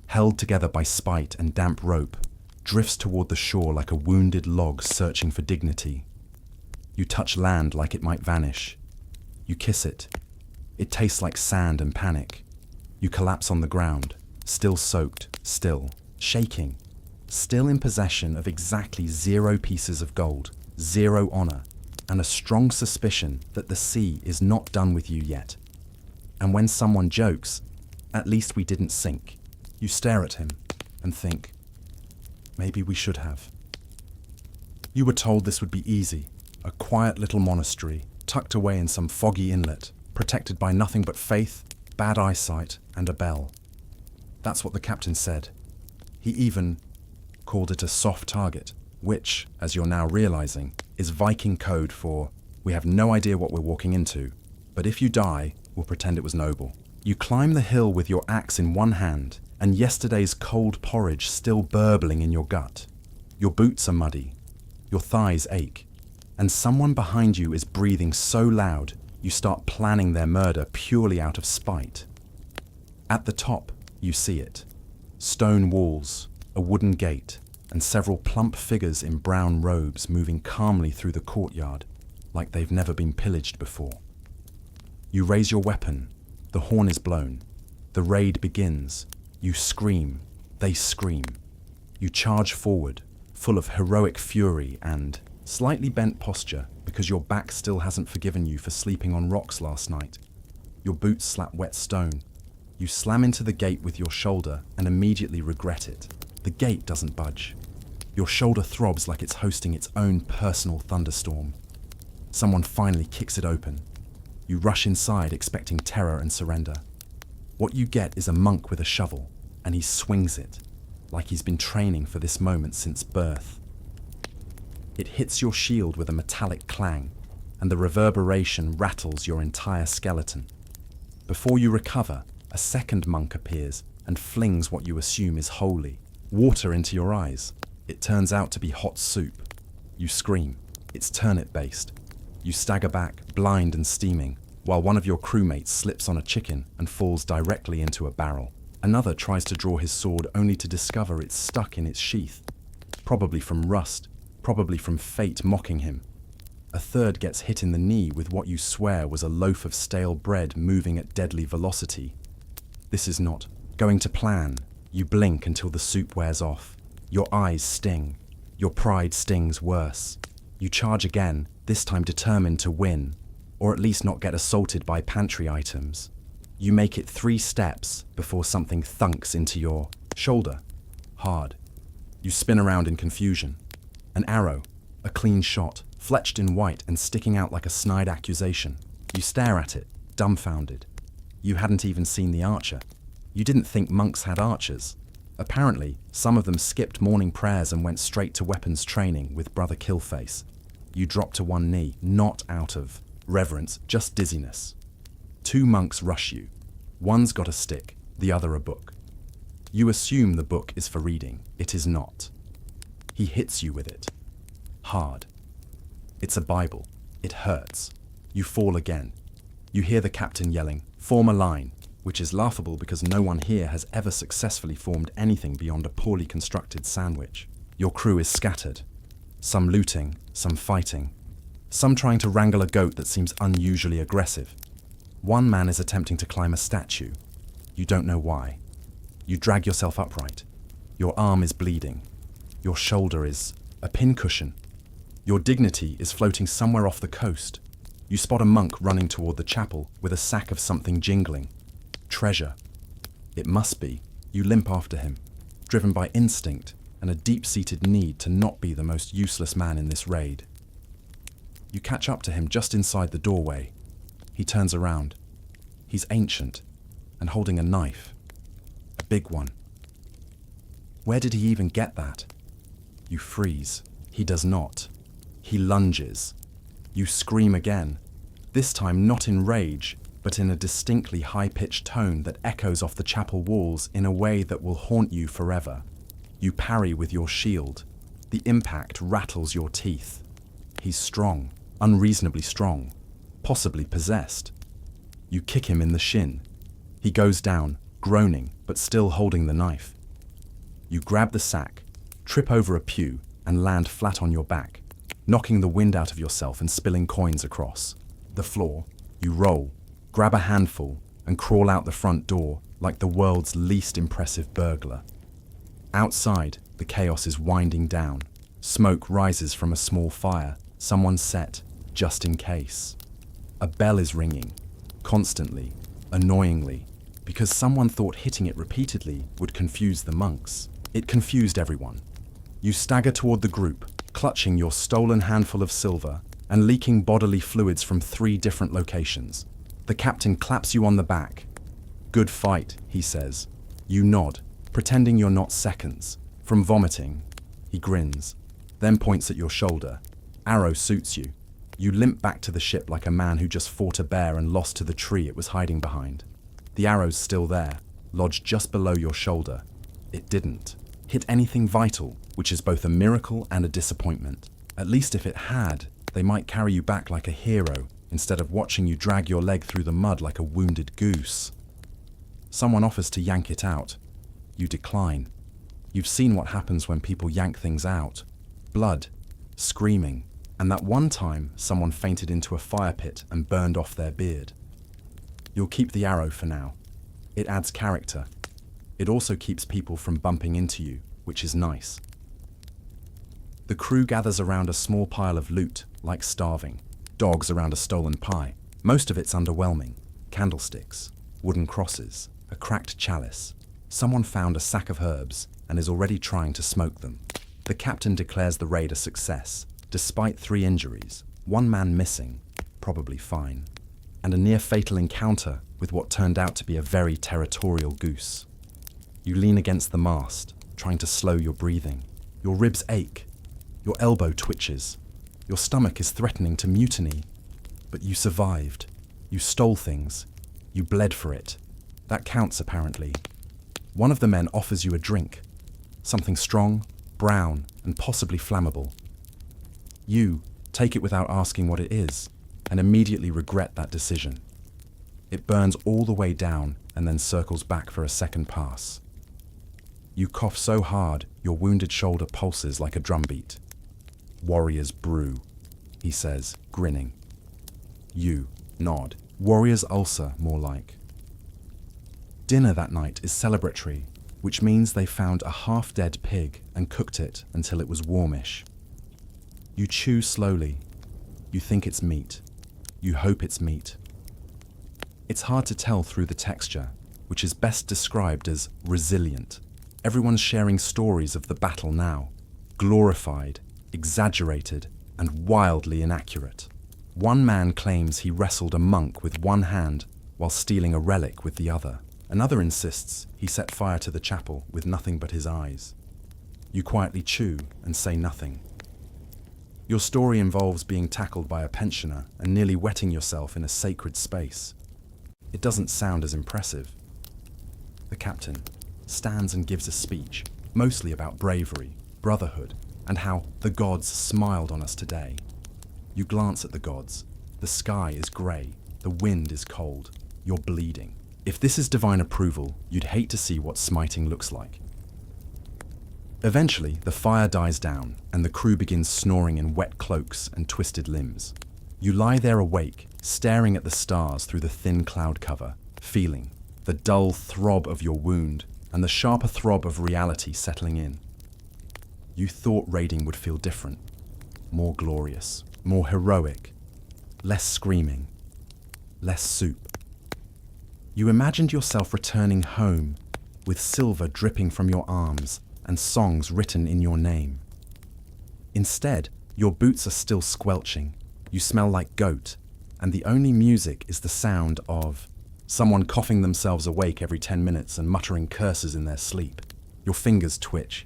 [SPEAKER 1] held together by spite and damp rope, drifts toward the shore like a wounded log searching for dignity. You touch land like it might vanish. You kiss it. It tastes like sand and panic. You collapse on the ground, still soaked, still, shaking, still in possession of exactly 0 pieces of gold, 0 honor, and a strong suspicion that the sea is not done with you yet. And when someone jokes, "At least we didn't sink," you stare at him and think, maybe we should have. You were told this would be easy, a quiet little monastery tucked away in some foggy inlet, protected by nothing but faith, bad eyesight, and a bell. That's what the captain said. He even called it a soft target, which, as you're now realizing, is Viking code for, we have no idea what we're walking into, but if you die, we'll pretend it was noble. You climb the hill with your axe in one hand, and yesterday's cold porridge still burbling in your gut. Your boots are muddy, your thighs ache, and someone behind you is breathing so loud you start planning their murder purely out of spite. At the top, you see it. Stone walls, a wooden gate, and several plump figures in brown robes moving calmly through the courtyard, like they've never been pillaged before. You raise your weapon, the horn is blown, the raid begins, you scream, they scream. You charge forward, full of heroic fury and slightly bent posture because your back still hasn't forgiven you for sleeping on rocks last night. Your boots slap wet stone. You slam into the gate with your shoulder and immediately regret it. The gate doesn't budge. Your shoulder throbs like it's hosting its own personal thunderstorm. Someone finally kicks it open. You rush inside expecting terror and surrender. What you get is a monk with a shovel, and he swings it, like he's been training for this moment since birth. It hits your shield with a metallic clang, and the reverberation rattles your entire skeleton. Before you recover, a second monk appears and flings what you assume is holy water into your eyes. It turns out to be hot soup. You scream. It's turnip-based. You stagger back, blind and steaming, while one of your crewmates slips on a chicken and falls directly into a barrel. Another tries to draw his sword only to discover it's stuck in its sheath, probably from rust, probably from fate mocking him. A third gets hit in the knee with what you swear was a loaf of stale bread moving at deadly velocity. This is not going to plan. You blink until the soup wears off. Your eyes sting. Your pride stings worse. You charge again, this time determined to win, or at least not get assaulted by pantry items. You make it 3 steps before something thunks into your shoulder. Hard. You spin around in confusion. An arrow, a clean shot, fletched in white and sticking out like a snide accusation. You stare at it, dumbfounded. You hadn't even seen the archer. You didn't think monks had archers. Apparently, some of them skipped morning prayers and went straight to weapons training with Brother Killface. You drop to one knee, not out of reverence, just dizziness. 2 monks rush you. One's got a stick, the other a book. You assume the book is for reading. It is not. He hits you with it. Hard. It's a Bible. It hurts. You fall again. You hear the captain yelling, "Form a line," which is laughable because no one here has ever successfully formed anything beyond a poorly constructed sandwich. Your crew is scattered. Some looting, some fighting, some trying to wrangle a goat that seems unusually aggressive. One man is attempting to climb a statue. You don't know why. You drag yourself upright. Your arm is bleeding. Your shoulder is a pincushion. Your dignity is floating somewhere off the coast. You spot a monk running toward the chapel with a sack of something jingling. Treasure. It must be. You limp after him, driven by instinct and a deep-seated need to not be the most useless man in this raid. You catch up to him just inside the doorway. He turns around. He's ancient and holding a knife. A big one. Where did he even get that? You freeze. He does not. He lunges. You scream again, this time not in rage, but in a distinctly high-pitched tone that echoes off the chapel walls in a way that will haunt you forever. You parry with your shield. The impact rattles your teeth. He's strong, unreasonably strong, possibly possessed. You kick him in the shin. He goes down, groaning, but still holding the knife. You grab the sack, trip over a pew, and land flat on your back, knocking the wind out of yourself and spilling coins across the floor. You roll, grab a handful, and crawl out the front door like the world's least impressive burglar. Outside, the chaos is winding down. Smoke rises from a small fire, someone set, just in case. A bell is ringing, constantly, annoyingly, because someone thought hitting it repeatedly would confuse the monks. It confused everyone. You stagger toward the group, clutching your stolen handful of silver and leaking bodily fluids from 3 different locations. The captain claps you on the back. "Good fight," he says. You nod, pretending you're not seconds. From vomiting, he grins, then points at your shoulder. Arrow suits you. You limp back to the ship like a man who just fought a bear and lost to the tree it was hiding behind. The arrow's still there, lodged just below your shoulder. It didn't hit anything vital, which is both a miracle and a disappointment. At least if it had, they might carry you back like a hero, instead of watching you drag your leg through the mud like a wounded goose. Someone offers to yank it out. You decline. You've seen what happens when people yank things out. Blood, screaming, and that one time someone fainted into a fire pit and burned off their beard. You'll keep the arrow for now. It adds character. It also keeps people from bumping into you, which is nice. The crew gathers around a small pile of loot, like starving. Dogs around a stolen pie. Most of it's underwhelming. Candlesticks, wooden crosses, a cracked chalice. Someone found a sack of herbs and is already trying to smoke them. The captain declares the raid a success, despite 3 injuries, 1 man missing, probably fine, and a near-fatal encounter with what turned out to be a very territorial goose. You lean against the mast, trying to slow your breathing. Your ribs ache. Your elbow twitches. Your stomach is threatening to mutiny. But you survived. You stole things. You bled for it. That counts, apparently. One of the men offers you a drink. Something strong, brown, and possibly flammable. You take it without asking what it is, and immediately regret that decision. It burns all the way down and then circles back for a second pass. You cough so hard, your wounded shoulder pulses like a drumbeat. "Warrior's brew," he says, grinning. You nod. Warrior's ulcer, more like. Dinner that night is celebratory, which means they found a half-dead pig and cooked it until it was warmish. You chew slowly. You think it's meat. You hope it's meat. It's hard to tell through the texture, which is best described as resilient. Everyone's sharing stories of the battle now, glorified, exaggerated, and wildly inaccurate. One man claims he wrestled a monk with one hand while stealing a relic with the other. Another insists he set fire to the chapel with nothing but his eyes. You quietly chew and say nothing. Your story involves being tackled by a pensioner and nearly wetting yourself in a sacred space. It doesn't sound as impressive. The captain stands and gives a speech, mostly about bravery, brotherhood, and how the gods smiled on us today. You glance at the gods. The sky is grey, the wind is cold, you're bleeding. If this is divine approval, you'd hate to see what smiting looks like. Eventually, the fire dies down, and the crew begins snoring in wet cloaks and twisted limbs. You lie there awake, staring at the stars through the thin cloud cover, feeling the dull throb of your wound and the sharper throb of reality settling in. You thought raiding would feel different, more glorious, more heroic, less screaming, less soup. You imagined yourself returning home with silver dripping from your arms and songs written in your name. Instead, your boots are still squelching, you smell like goat, and the only music is the sound of someone coughing themselves awake every 10 minutes and muttering curses in their sleep. Your fingers twitch,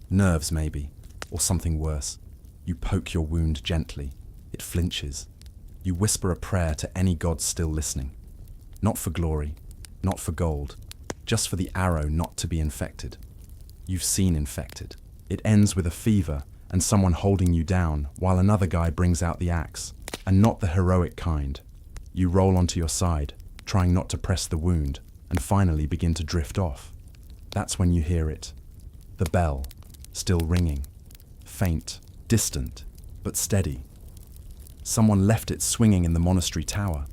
[SPEAKER 1] nerves maybe, or something worse. You poke your wound gently. It flinches. You whisper a prayer to any god still listening. Not for glory, not for gold, just for the arrow not to be infected. You've seen infected. It ends with a fever and someone holding you down while another guy brings out the axe, and not the heroic kind. You roll onto your side, trying not to press the wound, and finally begin to drift off. That's when you hear it. The bell, still ringing. Faint, distant, but steady. Someone left it swinging in the monastery tower,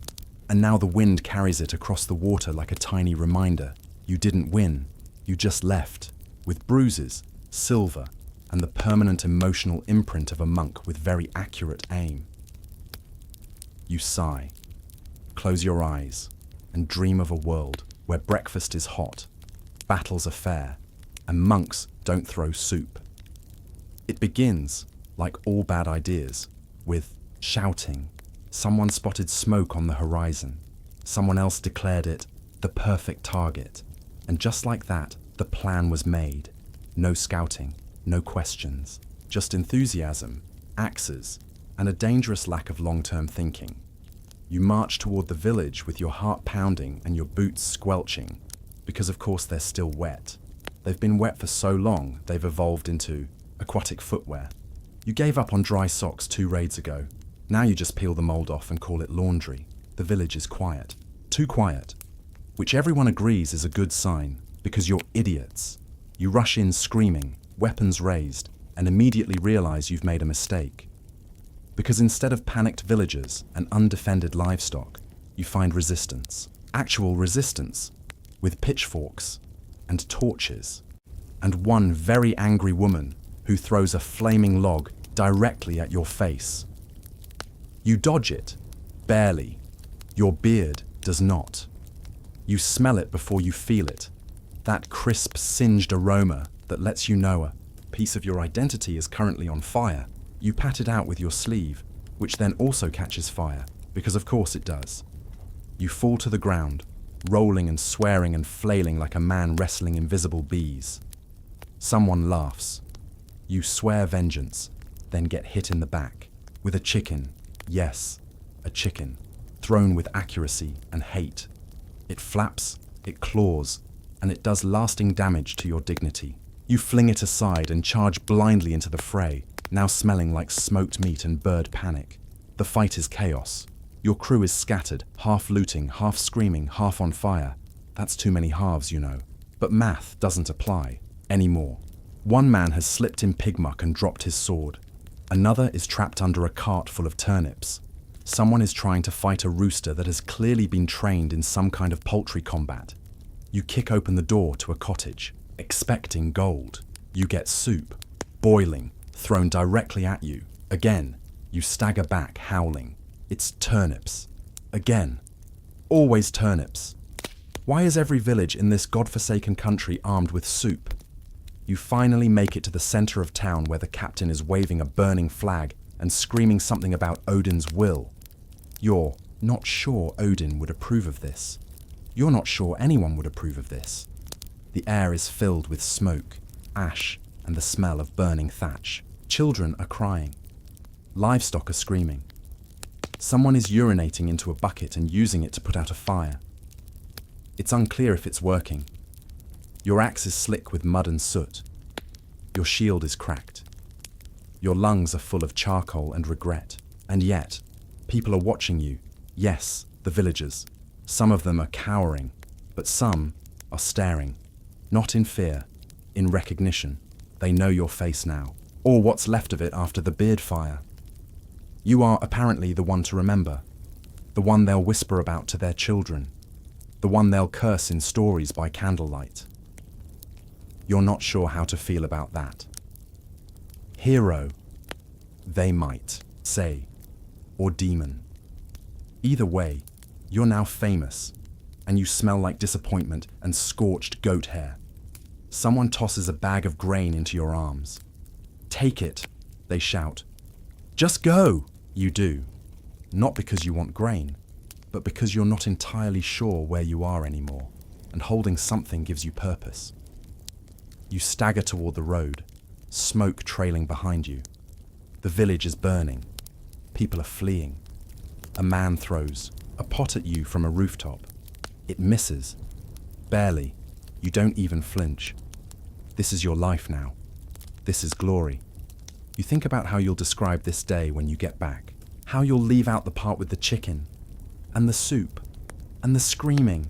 [SPEAKER 1] and now the wind carries it across the water like a tiny reminder. You didn't win, you just left, with bruises, silver, and the permanent emotional imprint of a monk with very accurate aim. You sigh, close your eyes, and dream of a world where breakfast is hot, battles are fair, and monks don't throw soup. It begins, like all bad ideas, with shouting. Someone spotted smoke on the horizon. Someone else declared it the perfect target. And just like that, the plan was made. No scouting, no questions, just enthusiasm, axes, and a dangerous lack of long-term thinking. You march toward the village with your heart pounding and your boots squelching, because of course they're still wet. They've been wet for so long, they've evolved into aquatic footwear. You gave up on dry socks 2 raids ago. Now you just peel the mold off and call it laundry. The village is quiet. Too quiet. Which everyone agrees is a good sign, because you're idiots. You rush in screaming, weapons raised, and immediately realize you've made a mistake. Because instead of panicked villagers and undefended livestock, you find resistance. Actual resistance, with pitchforks and torches, and one very angry woman who throws a flaming log directly at your face. You dodge it, barely. Your beard does not. You smell it before you feel it. That crisp, singed aroma that lets you know a piece of your identity is currently on fire. You pat it out with your sleeve, which then also catches fire, because of course it does. You fall to the ground, rolling and swearing and flailing like a man wrestling invisible bees. Someone laughs. You swear vengeance, then get hit in the back with a chicken. Yes, a chicken, thrown with accuracy and hate. It flaps, it claws, and it does lasting damage to your dignity. You fling it aside and charge blindly into the fray, now smelling like smoked meat and bird panic. The fight is chaos. Your crew is scattered, half looting, half screaming, half on fire. That's too many halves, you know. But math doesn't apply anymore. One man has slipped in pig muck and dropped his sword. Another is trapped under a cart full of turnips. Someone is trying to fight a rooster that has clearly been trained in some kind of poultry combat. You kick open the door to a cottage, expecting gold. You get soup, boiling, thrown directly at you. Again, you stagger back, howling. It's turnips. Again. Always turnips. Why is every village in this godforsaken country armed with soup? You finally make it to the center of town where the captain is waving a burning flag and screaming something about Odin's will. You're not sure Odin would approve of this. You're not sure anyone would approve of this. The air is filled with smoke, ash, and the smell of burning thatch. Children are crying. Livestock are screaming. Someone is urinating into a bucket and using it to put out a fire. It's unclear if it's working. Your axe is slick with mud and soot. Your shield is cracked. Your lungs are full of charcoal and regret. And yet, people are watching you. Yes, the villagers. Some of them are cowering, but some are staring. Not in fear, in recognition. They know your face now, or what's left of it after the beard fire. You are apparently the one to remember, the one they'll whisper about to their children, the one they'll curse in stories by candlelight. You're not sure how to feel about that. Hero, they might say, or demon. Either way, you're now famous, and you smell like disappointment and scorched goat hair. Someone tosses a bag of grain into your arms. Take it, they shout. Just go, you do. Not because you want grain, but because you're not entirely sure where you are anymore, and holding something gives you purpose. You stagger toward the road, smoke trailing behind you. The village is burning. People are fleeing. A man throws a pot at you from a rooftop. It misses. Barely. You don't even flinch. This is your life now. This is glory. You think about how you'll describe this day when you get back. How you'll leave out the part with the chicken, and the soup, and the screaming,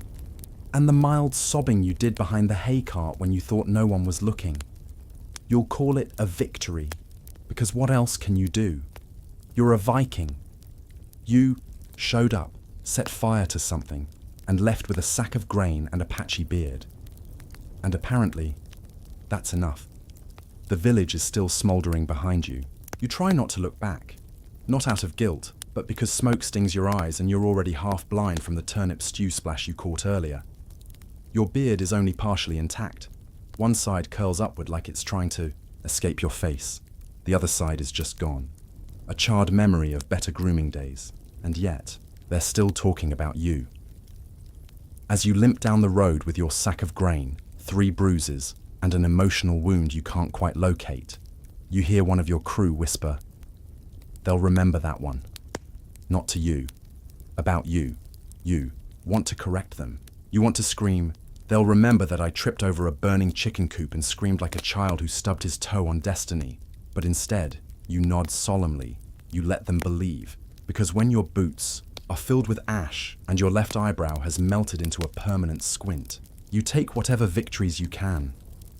[SPEAKER 1] and the mild sobbing you did behind the hay cart when you thought no one was looking. You'll call it a victory, because what else can you do? You're a Viking. You showed up, set fire to something, and left with a sack of grain and a patchy beard. And apparently, that's enough. The village is still smouldering behind you. You try not to look back, not out of guilt, but because smoke stings your eyes and you're already half blind from the turnip stew splash you caught earlier. Your beard is only partially intact. One side curls upward like it's trying to escape your face. The other side is just gone. A charred memory of better grooming days. And yet, they're still talking about you. As you limp down the road with your sack of grain, 3 bruises, and an emotional wound you can't quite locate, you hear one of your crew whisper, "They'll remember that one. Not to you. About you. You want to correct them. You want to scream, 'They'll remember that I tripped over a burning chicken coop and screamed like a child who stubbed his toe on destiny.' But instead, you nod solemnly. You let them believe. Because when your boots are filled with ash and your left eyebrow has melted into a permanent squint, you take whatever victories you can.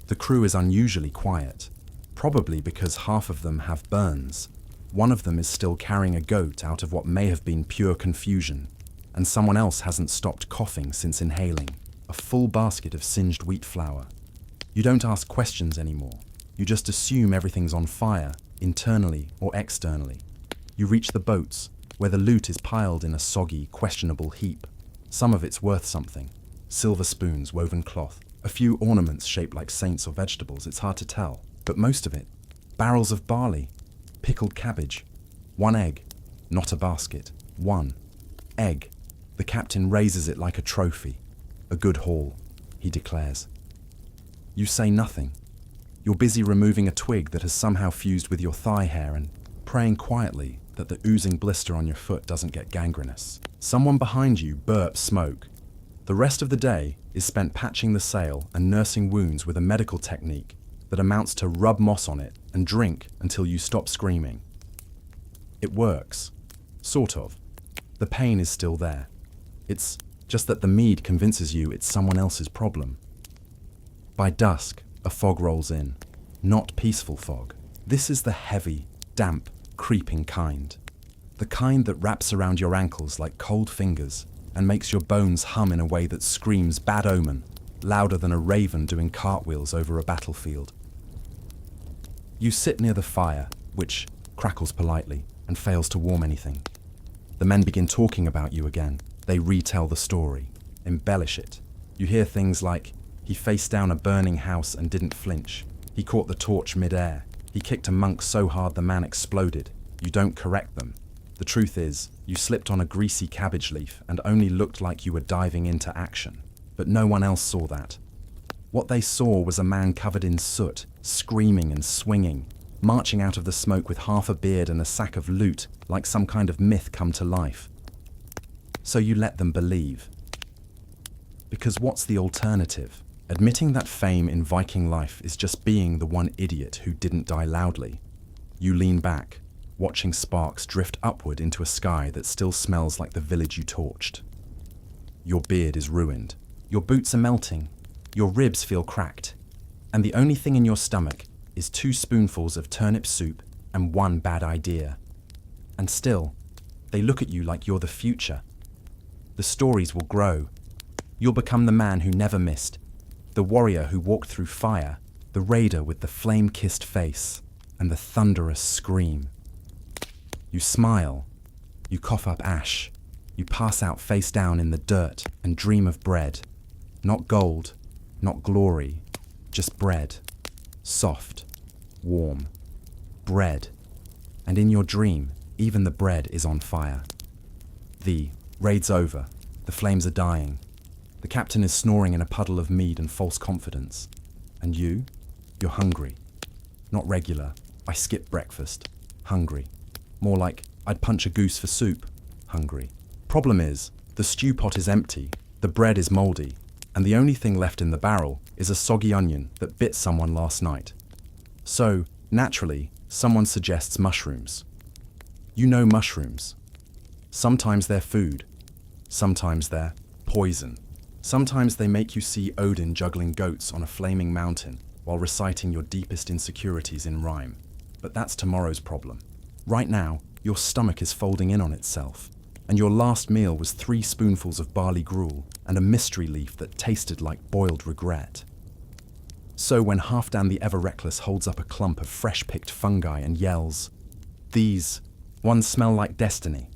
[SPEAKER 1] The crew is unusually quiet, probably because half of them have burns. One of them is still carrying a goat out of what may have been pure confusion, and someone else hasn't stopped coughing since inhaling a full basket of singed wheat flour. You don't ask questions anymore. You just assume everything's on fire, internally or externally. You reach the boats, where the loot is piled in a soggy, questionable heap. Some of it's worth something. Silver spoons, woven cloth, a few ornaments shaped like saints or vegetables, it's hard to tell. But most of it, barrels of barley, pickled cabbage, 1 egg, not a basket, 1 egg. The captain raises it like a trophy. A good haul, he declares. You say nothing. You're busy removing a twig that has somehow fused with your thigh hair and praying quietly that the oozing blister on your foot doesn't get gangrenous. Someone behind you burps smoke. The rest of the day is spent patching the sail and nursing wounds with a medical technique that amounts to rub moss on it and drink until you stop screaming. It works. Sort of. The pain is still there. It's just that the mead convinces you it's someone else's problem. By dusk, a fog rolls in. Not peaceful fog. This is the heavy, damp, creeping kind. The kind that wraps around your ankles like cold fingers and makes your bones hum in a way that screams bad omen, louder than a raven doing cartwheels over a battlefield. You sit near the fire, which crackles politely and fails to warm anything. The men begin talking about you again. They retell the story, embellish it. You hear things like, he faced down a burning house and didn't flinch. He caught the torch mid-air. He kicked a monk so hard the man exploded. You don't correct them. The truth is, you slipped on a greasy cabbage leaf and only looked like you were diving into action. But no one else saw that. What they saw was a man covered in soot, screaming and swinging, marching out of the smoke with half a beard and a sack of loot, like some kind of myth come to life. So you let them believe. Because what's the alternative? Admitting that fame in Viking life is just being the one idiot who didn't die loudly. You lean back, watching sparks drift upward into a sky that still smells like the village you torched. Your beard is ruined. Your boots are melting. Your ribs feel cracked. And the only thing in your stomach is 2 spoonfuls of turnip soup and 1 bad idea. And still, they look at you like you're the future. The stories will grow. You'll become the man who never missed, the warrior who walked through fire, the raider with the flame-kissed face and the thunderous scream. You smile. You cough up ash. You pass out face down in the dirt and dream of bread. Not gold, not glory, just bread. Soft, warm, bread. And in your dream, even the bread is on fire. The raid's over. The flames are dying. The captain is snoring in a puddle of mead and false confidence. And you're hungry. Not regular, I skip breakfast. Hungry. More like, I'd punch a goose for soup. Hungry. Problem is, the stew pot is empty. The bread is moldy, and the only thing left in the barrel is a soggy onion that bit someone last night. So, naturally, someone suggests mushrooms. You know mushrooms. Sometimes they're food. Sometimes they're poison. Sometimes they make you see Odin juggling goats on a flaming mountain while reciting your deepest insecurities in rhyme. But that's tomorrow's problem. Right now, your stomach is folding in on itself, and your last meal was 3 spoonfuls of barley gruel and a mystery leaf that tasted like boiled regret. So when Halfdan the Ever-Reckless holds up a clump of fresh-picked fungi and yells, "These ones smell like destiny,"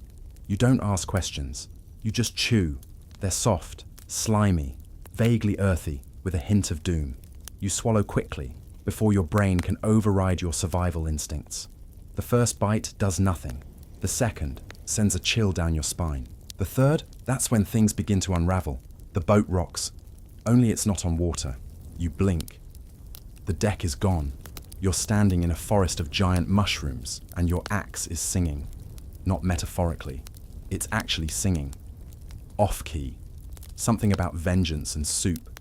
[SPEAKER 1] you don't ask questions. You just chew. They're soft, slimy, vaguely earthy, with a hint of doom. You swallow quickly, before your brain can override your survival instincts. The first bite does nothing. The second sends a chill down your spine. The third, that's when things begin to unravel. The boat rocks. Only it's not on water. You blink. The deck is gone. You're standing in a forest of giant mushrooms, and your axe is singing. Not metaphorically. It's actually singing. Off-key. Something about vengeance and soup.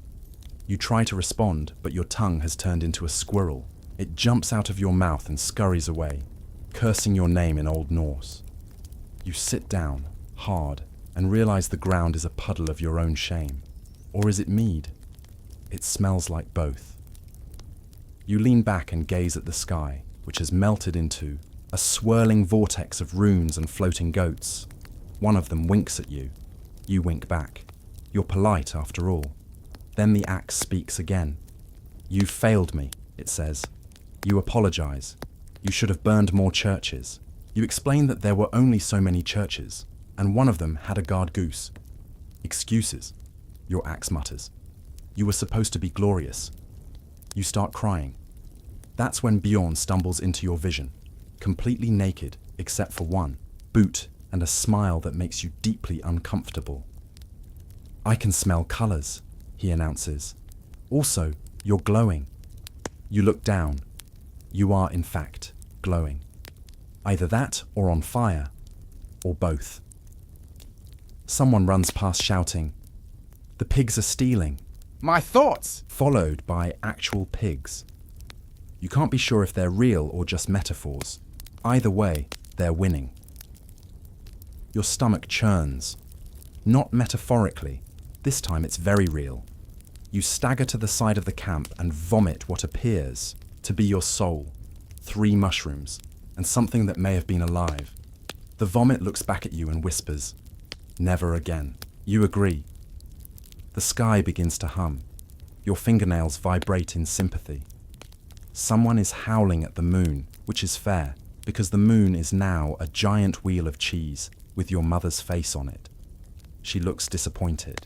[SPEAKER 1] You try to respond, but your tongue has turned into a squirrel. It jumps out of your mouth and scurries away, cursing your name in Old Norse. You sit down, hard, and realize the ground is a puddle of your own shame. Or is it mead? It smells like both. You lean back and gaze at the sky, which has melted into a swirling vortex of runes and floating goats. One of them winks at you. You wink back. You're polite, after all. Then the axe speaks again. "You've failed me," it says. You apologize. You should have burned more churches. You explain that there were only so many churches, and one of them had a guard goose. "Excuses," your axe mutters. "You were supposed to be glorious." You start crying. That's when Bjorn stumbles into your vision, completely naked except for one boot and a smile that makes you deeply uncomfortable. "I can smell colors," he announces. "Also, you're glowing." You look down. You are, in fact, glowing. Either that or on fire, or both. Someone runs past shouting, "The pigs are stealing,"
[SPEAKER 2] My thoughts!
[SPEAKER 1] followed by actual pigs. You can't be sure if they're real or just metaphors. Either way, they're winning. Your stomach churns. Not metaphorically. This time it's very real. You stagger to the side of the camp and vomit what appears to be your soul. 3 mushrooms, and something that may have been alive. The vomit looks back at you and whispers, "Never again." You agree. The sky begins to hum. Your fingernails vibrate in sympathy. Someone is howling at the moon, which is fair, because the moon is now a giant wheel of cheese with your mother's face on it. She looks disappointed.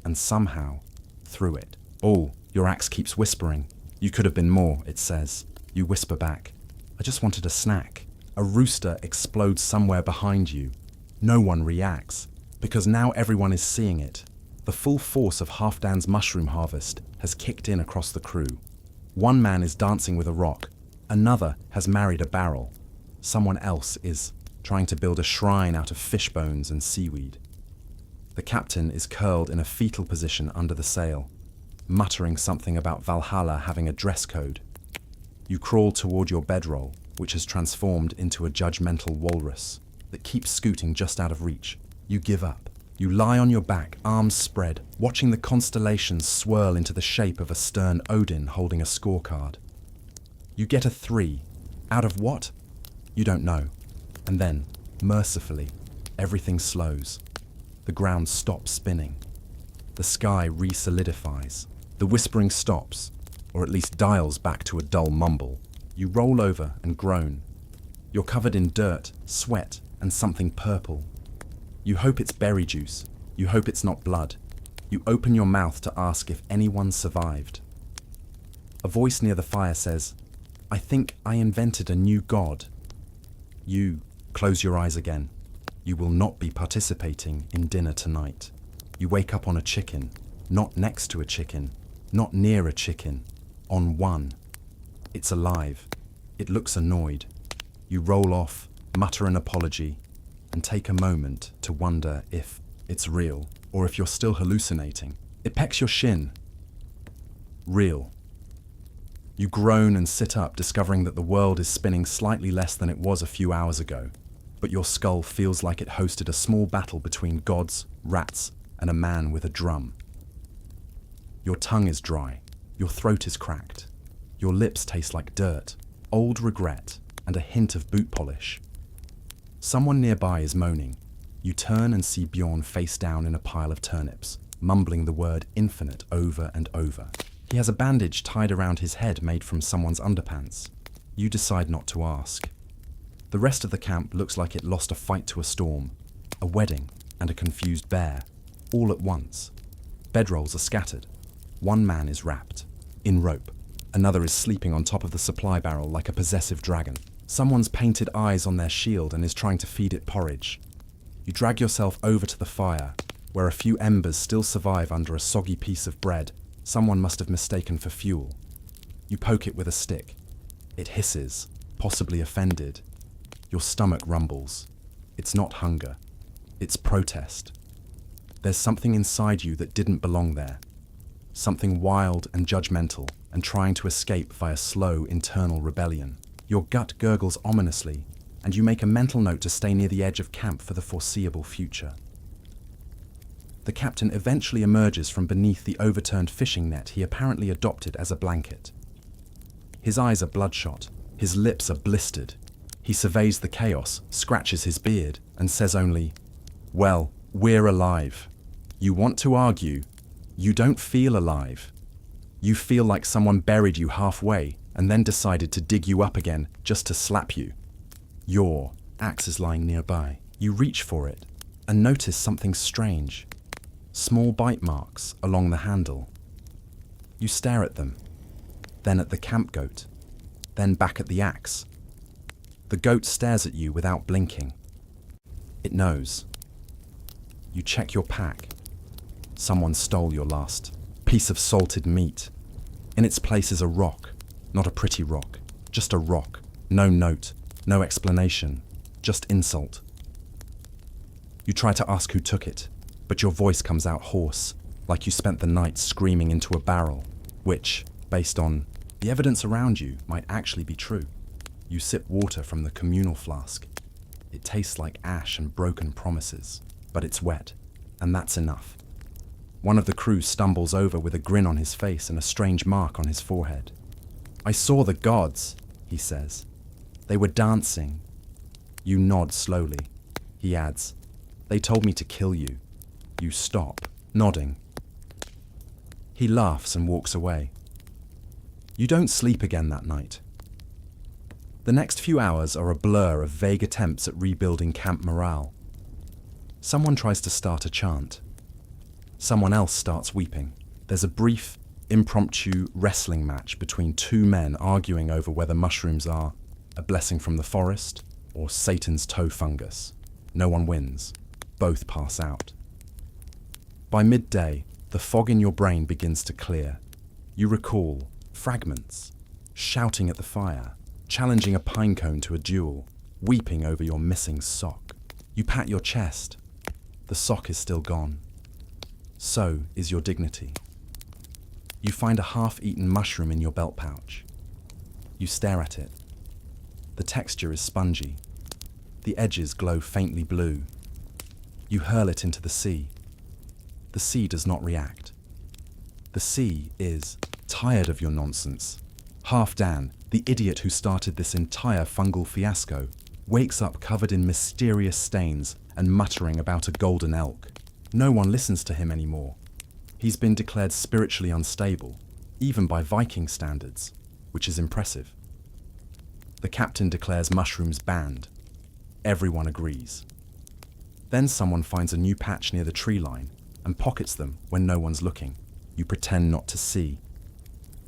[SPEAKER 1] And somehow, through it, "Oh," your axe keeps whispering. "You could have been more," it says. You whisper back, "I just wanted a snack." A rooster explodes somewhere behind you. No one reacts, because now everyone is seeing it. The full force of Halfdan's mushroom harvest has kicked in across the crew. One man is dancing with a rock. Another has married a barrel. Someone else is trying to build a shrine out of fish bones and seaweed. The captain is curled in a fetal position under the sail, muttering something about Valhalla having a dress code. You crawl toward your bedroll, which has transformed into a judgmental walrus that keeps scooting just out of reach. You give up. You lie on your back, arms spread, watching the constellations swirl into the shape of a stern Odin holding a scorecard. You get a 3. Out of what? You don't know. And then, mercifully, everything slows. The ground stops spinning. The sky re-solidifies. The whispering stops, or at least dials back to a dull mumble. You roll over and groan. You're covered in dirt, sweat, and something purple. You hope it's berry juice. You hope it's not blood. You open your mouth to ask if anyone survived. A voice near the fire says, "I think I invented a new god." You close your eyes again. You will not be participating in dinner tonight. You wake up on a chicken, not next to a chicken, not near a chicken, on one. It's alive. It looks annoyed. You roll off, mutter an apology, and take a moment to wonder if it's real Or if you're still hallucinating, it pecks your shin. Real. You groan and sit up, discovering that the world is spinning slightly less than it was a few hours ago, but your skull feels like it hosted a small battle between gods, rats, and a man with a drum. Your tongue is dry, your throat is cracked, your lips taste like dirt, old regret, and a hint of boot polish. Someone nearby is moaning. You turn and see Bjorn face down in a pile of turnips, mumbling the word infinite over and over. He has a bandage tied around his head made from someone's underpants. You decide not to ask. The rest of the camp looks like it lost a fight to a storm, a wedding, and a confused bear, all at once. Bedrolls are scattered. One man is wrapped, in rope. Another is sleeping on top of the supply barrel like a possessive dragon. Someone's painted eyes on their shield and is trying to feed it porridge. You drag yourself over to the fire, where a few embers still survive under a soggy piece of bread someone must have mistaken for fuel. You poke it with a stick. It hisses, possibly offended. Your stomach rumbles. It's not hunger. It's protest. There's something inside you that didn't belong there. Something wild and judgmental and trying to escape via slow internal rebellion. Your gut gurgles ominously, and you make a mental note to stay near the edge of camp for the foreseeable future. The captain eventually emerges from beneath the overturned fishing net he apparently adopted as a blanket. His eyes are bloodshot, his lips are blistered. He surveys the chaos, scratches his beard, and says only, "Well, we're alive. You want to argue? You don't feel alive. You feel like someone buried you halfway and then decided to dig you up again just to slap you. Your axe is lying nearby. You reach for it and notice something strange. Small bite marks along the handle. You stare at them, then at the camp goat, then back at the axe. The goat stares at you without blinking. It knows. You check your pack. Someone stole your last piece of salted meat. In its place is a rock, not a pretty rock, just a rock. No note, no explanation, just insult. You try to ask who took it, but your voice comes out hoarse, like you spent the night screaming into a barrel, which, based on the evidence around you, might actually be true. You sip water from the communal flask. It tastes like ash and broken promises, but it's wet, and that's enough. One of the crew stumbles over with a grin on his face and a strange mark on his forehead. "I saw the gods," he says. "They were dancing." You nod slowly. He adds, "They told me to kill you." You stop, nodding. He laughs and walks away. You don't sleep again that night. The next few hours are a blur of vague attempts at rebuilding camp morale. Someone tries to start a chant. Someone else starts weeping. There's a brief, impromptu wrestling match between two men arguing over whether mushrooms are a blessing from the forest or Satan's toe fungus. No one wins. Both pass out. By midday, the fog in your brain begins to clear. You recall fragments, shouting at the fire, challenging a pine cone to a duel, weeping over your missing sock. You pat your chest. The sock is still gone. So is your dignity. You find a half-eaten mushroom in your belt pouch. You stare at it. The texture is spongy. The edges glow faintly blue. You hurl it into the sea. The sea does not react. The sea is tired of your nonsense. Halfdan, the idiot who started this entire fungal fiasco, wakes up covered in mysterious stains and muttering about a golden elk. No one listens to him anymore. He's been declared spiritually unstable, even by Viking standards, which is impressive. The captain declares mushrooms banned. Everyone agrees. Then someone finds a new patch near the tree line and pockets them when no one's looking. You pretend not to see.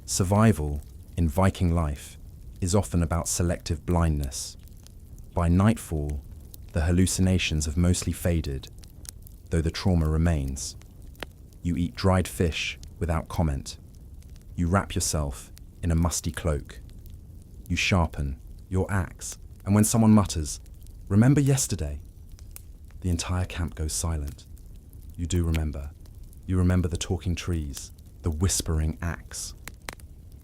[SPEAKER 1] Survival in Viking life is often about selective blindness. By nightfall, the hallucinations have mostly faded, though the trauma remains. You eat dried fish without comment. You wrap yourself in a musty cloak. You sharpen your axe, and when someone mutters, "Remember yesterday?" the entire camp goes silent. You do remember. You remember the talking trees, the whispering axe,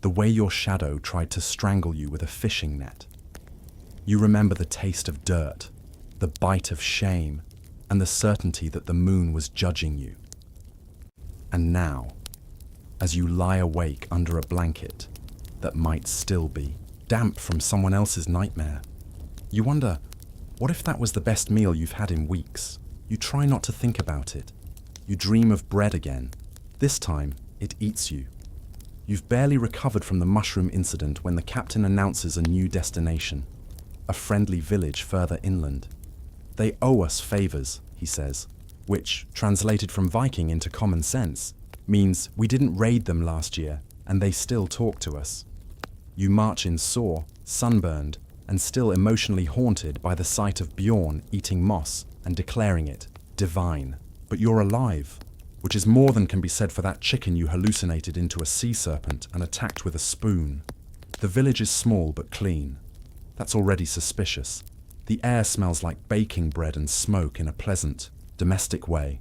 [SPEAKER 1] the way your shadow tried to strangle you with a fishing net. You remember the taste of dirt, the bite of shame, and the certainty that the moon was judging you. And now, as you lie awake under a blanket that might still be damp from someone else's nightmare, you wonder, what if that was the best meal you've had in weeks? You try not to think about it. You dream of bread again. This time, it eats you. You've barely recovered from the mushroom incident when the captain announces a new destination, a friendly village further inland. They owe us favors, he says, which, translated from Viking into common sense, means we didn't raid them last year and they still talk to us. You march in sore, sunburned, and still emotionally haunted by the sight of Bjorn eating moss and declaring it divine. But you're alive, which is more than can be said for that chicken you hallucinated into a sea serpent and attacked with a spoon. The village is small but clean. That's already suspicious. The air smells like baking bread and smoke in a pleasant, domestic way.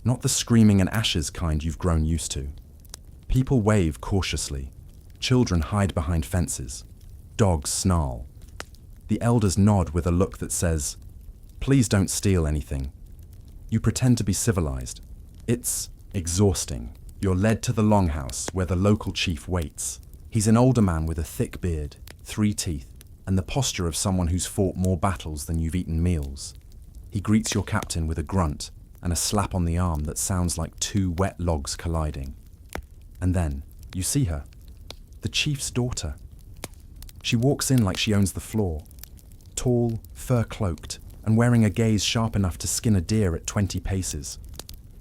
[SPEAKER 1] Not the screaming and ashes kind you've grown used to. People wave cautiously. Children hide behind fences. Dogs snarl. The elders nod with a look that says, "Please don't steal anything." You pretend to be civilized. It's exhausting. You're led to the longhouse where the local chief waits. He's an older man with a thick beard, 3 teeth, and the posture of someone who's fought more battles than you've eaten meals. He greets your captain with a grunt and a slap on the arm that sounds like 2 wet logs colliding. And then you see her, the chief's daughter. She walks in like she owns the floor, tall, fur-cloaked, and wearing a gaze sharp enough to skin a deer at 20 paces.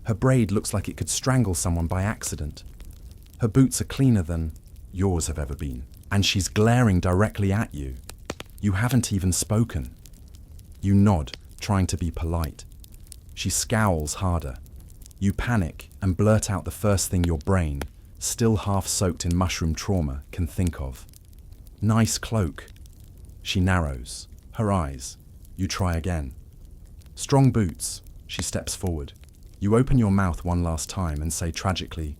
[SPEAKER 1] Her braid looks like it could strangle someone by accident. Her boots are cleaner than yours have ever been, and she's glaring directly at you. You haven't even spoken. You nod, trying to be polite. She scowls harder. You panic and blurt out the first thing your brain, still half soaked in mushroom trauma, can think of. "Nice cloak." She narrows her eyes. You try again. "Strong boots." She steps forward. You open your mouth one last time and say tragically,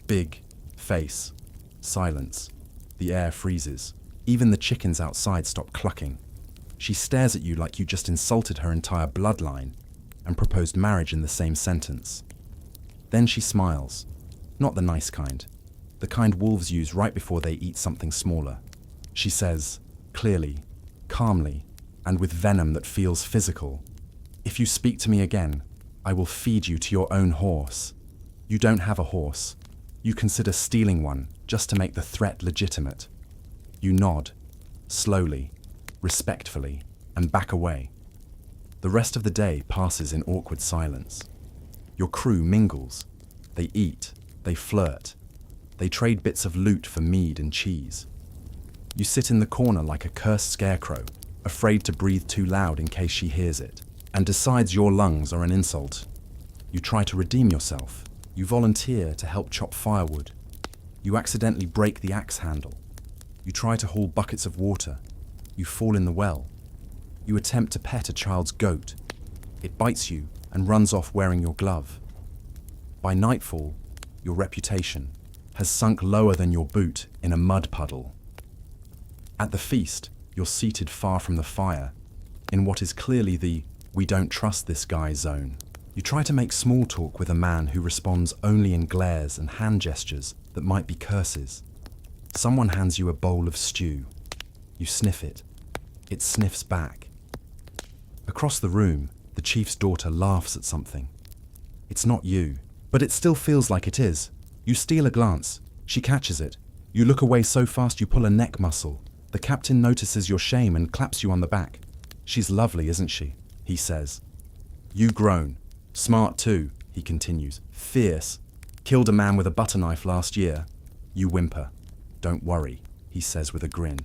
[SPEAKER 1] "Big face." Silence. The air freezes. Even the chickens outside stop clucking. She stares at you like you just insulted her entire bloodline and proposed marriage in the same sentence. Then she smiles. Not the nice kind. The kind wolves use right before they eat something smaller. She says, clearly, calmly, and with venom that feels physical, "If you speak to me again, I will feed you to your own horse." You don't have a horse. You consider stealing one just to make the threat legitimate. You nod, slowly, respectfully, and back away. The rest of the day passes in awkward silence. Your crew mingles. They eat, they flirt, they trade bits of loot for mead and cheese. You sit in the corner like a cursed scarecrow, afraid to breathe too loud in case she hears it, and decides your lungs are an insult. You try to redeem yourself. You volunteer to help chop firewood. You accidentally break the axe handle. You try to haul buckets of water. You fall in the well. You attempt to pet a child's goat. It bites you and runs off wearing your glove. By nightfall, your reputation has sunk lower than your boot in a mud puddle. At the feast, you're seated far from the fire, in what is clearly the "we don't trust this guy" zone. You try to make small talk with a man who responds only in glares and hand gestures that might be curses. Someone hands you a bowl of stew. You sniff it. It sniffs back. Across the room, the chief's daughter laughs at something. It's not you, but it still feels like it is. You steal a glance. She catches it. You look away so fast you pull a neck muscle. The captain notices your shame and claps you on the back. "She's lovely, isn't she?" he says. You groan. "Smart too," he continues. "Fierce. Killed a man with a butter knife last year." You whimper. "Don't worry," he says with a grin.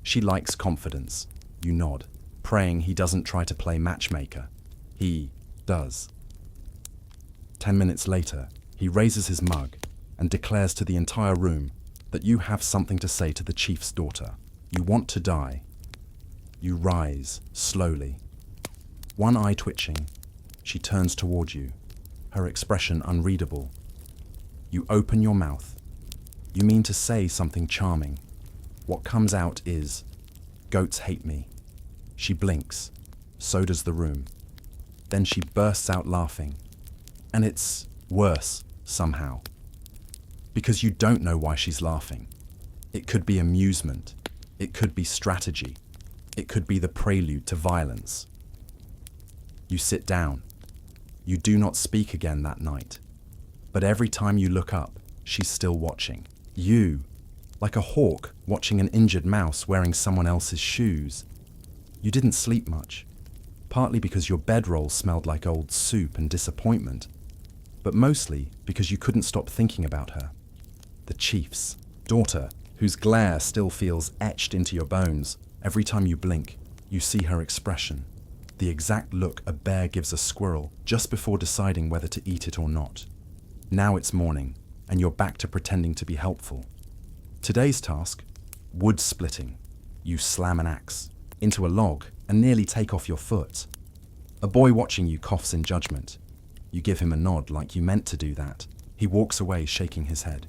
[SPEAKER 1] She likes confidence. You nod, praying he doesn't try to play matchmaker. He does. 10 minutes later, he raises his mug and declares to the entire room that you have something to say to the chief's daughter. You want to die. You rise, slowly. One eye twitching, she turns toward you. her expression unreadable. You open your mouth. You mean to say something charming. What comes out is, "Goats hate me." She blinks. So does the room. Then she bursts out laughing. And it's worse, somehow. Because you don't know why she's laughing. It could be amusement. It could be strategy. It could be the prelude to violence. You sit down. You do not speak again that night. But every time you look up, she's still watching. You, like a hawk watching an injured mouse wearing someone else's shoes. You didn't sleep much, partly because your bedroll smelled like old soup and disappointment, but mostly because you couldn't stop thinking about her. The chief's daughter, whose glare still feels etched into your bones. Every time you blink, you see her expression, the exact look a bear gives a squirrel just before deciding whether to eat it or not. Now it's morning, and you're back to pretending to be helpful. Today's task, wood splitting. You slam an axe into a log and nearly take off your foot. A boy watching you coughs in judgment. You give him a nod like you meant to do that. He walks away shaking his head.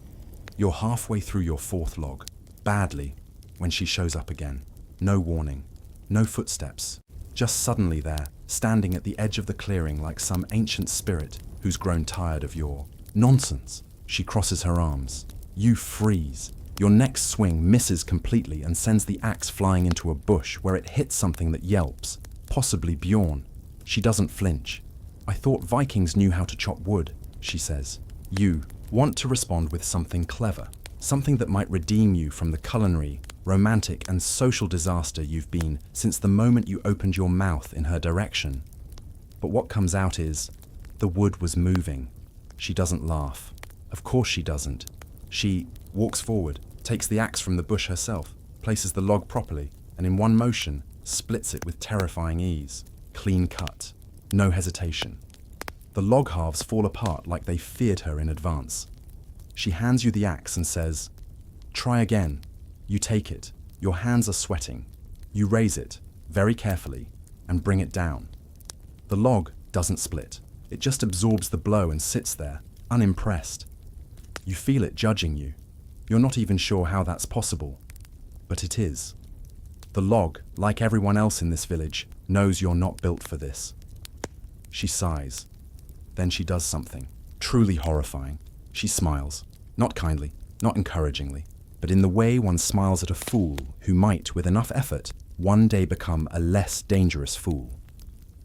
[SPEAKER 1] You're halfway through your fourth log, badly, when she shows up again. No warning, no footsteps, just suddenly there, standing at the edge of the clearing like some ancient spirit who's grown tired of your nonsense. She crosses her arms. You freeze. Your next swing misses completely and sends the axe flying into a bush where it hits something that yelps, possibly Bjorn. She doesn't flinch. "I thought Vikings knew how to chop wood," she says. You want to respond with something clever, something that might redeem you from the culinary, romantic and social disaster you've been since the moment you opened your mouth in her direction. But what comes out is, the wood was moving. She doesn't laugh. Of course she doesn't. She walks forward, takes the axe from the bush herself, places the log properly, and in one motion, splits it with terrifying ease. Clean cut. No hesitation. The log halves fall apart like they feared her in advance. She hands you the axe and says, "Try again." You take it. Your hands are sweating. You raise it, very carefully, and bring it down. The log doesn't split. It just absorbs the blow and sits there, unimpressed. You feel it judging you. You're not even sure how that's possible. But it is. The log, like everyone else in this village, knows you're not built for this. She sighs. Then she does something truly horrifying. She smiles, not kindly, not encouragingly, but in the way one smiles at a fool who might, with enough effort, one day become a less dangerous fool.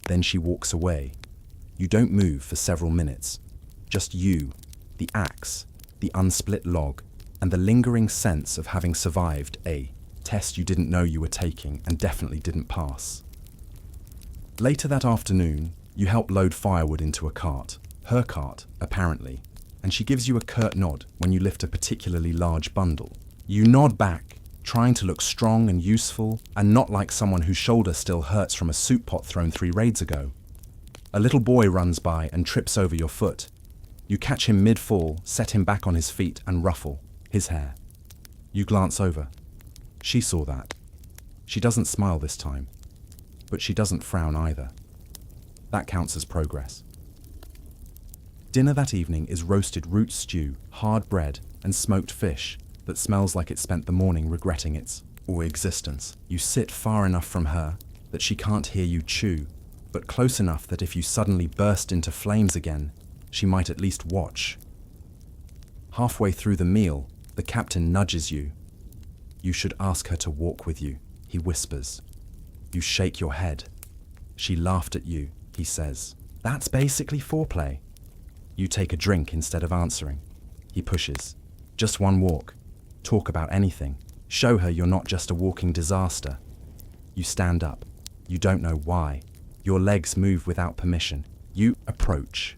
[SPEAKER 1] Then she walks away. You don't move for several minutes. Just you, the axe, the unsplit log, and the lingering sense of having survived a test you didn't know you were taking and definitely didn't pass. Later that afternoon, you help load firewood into a cart, her cart, apparently, and she gives you a curt nod when you lift a particularly large bundle. You nod back, trying to look strong and useful, and not like someone whose shoulder still hurts from a soup pot thrown 3 raids ago. A little boy runs by and trips over your foot. You catch him mid-fall, set him back on his feet, and ruffle his hair. You glance over. She saw that. She doesn't smile this time, but she doesn't frown either. That counts as progress. Dinner that evening is roasted root stew, hard bread, and smoked fish that smells like it spent the morning regretting its existence. You sit far enough from her that she can't hear you chew, but close enough that if you suddenly burst into flames again, she might at least watch. Halfway through the meal, the captain nudges you. "You should ask her to walk with you," he whispers. You shake your head. "She laughed at you," he says. "That's basically foreplay." You take a drink instead of answering. He pushes. "Just one walk. Talk about anything. Show her you're not just a walking disaster." You stand up. You don't know why. Your legs move without permission. You approach.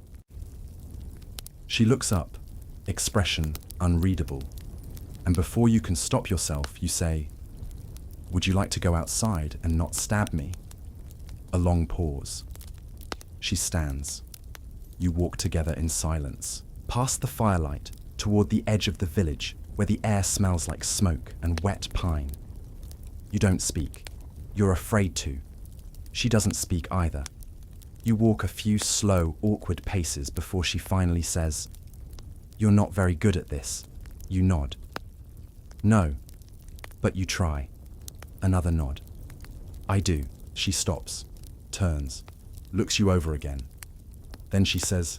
[SPEAKER 1] She looks up, expression unreadable. And before you can stop yourself, you say, "Would you like to go outside and not stab me?" A long pause. She stands. You walk together in silence, past the firelight, toward the edge of the village, where the air smells like smoke and wet pine. You don't speak. You're afraid to. She doesn't speak either. You walk a few slow, awkward paces before she finally says, "You're not very good at this." You nod. "No, but you try." Another nod. "I do." She stops, turns, looks you over again. Then she says,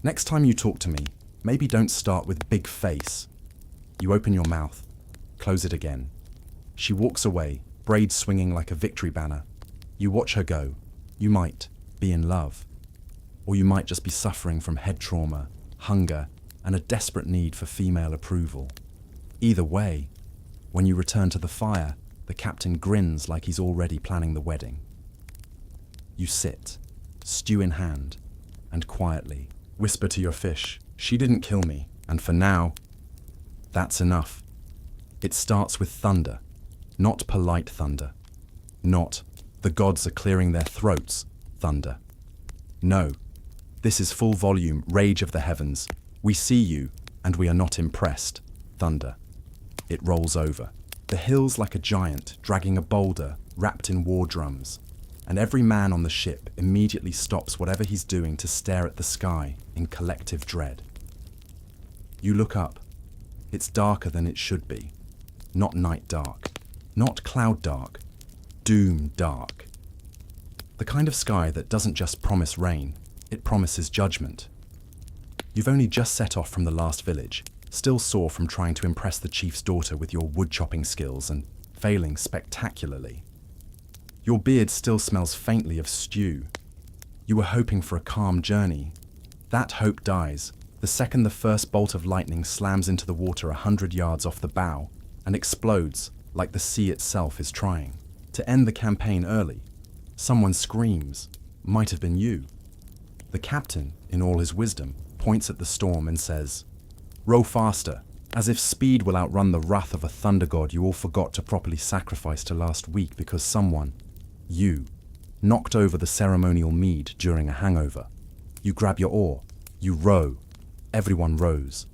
[SPEAKER 1] "Next time you talk to me, maybe don't start with big face." You open your mouth, close it again. She walks away, braids swinging like a victory banner. You watch her go. You might be in love, or you might just be suffering from head trauma, hunger, and a desperate need for female approval. Either way, when you return to the fire, the captain grins like he's already planning the wedding. You sit, stew in hand, and quietly whisper to your fish, "She didn't kill me, and for now, that's enough." It starts with thunder, not polite thunder, not "the gods are clearing their throats" thunder. No, this is full volume rage of the heavens. "We see you, and we are not impressed" thunder. It rolls over. The hills like a giant dragging a boulder wrapped in war drums, and every man on the ship immediately stops whatever he's doing to stare at the sky in collective dread. You look up. It's darker than it should be. Not night dark, not cloud dark, doom dark. The kind of sky that doesn't just promise rain, it promises judgment. You've only just set off from the last village, still sore from trying to impress the chief's daughter with your wood-chopping skills and failing spectacularly. Your beard still smells faintly of stew. You were hoping for a calm journey. That hope dies the second the first bolt of lightning slams into the water 100 yards off the bow and explodes like the sea itself is trying to end the campaign early. Someone screams. Might have been you. The captain, in all his wisdom, points at the storm and says, "Row faster," as if speed will outrun the wrath of a thunder god you all forgot to properly sacrifice to last week because someone, you, knocked over the ceremonial mead during a hangover. You grab your oar. You row. Everyone rows.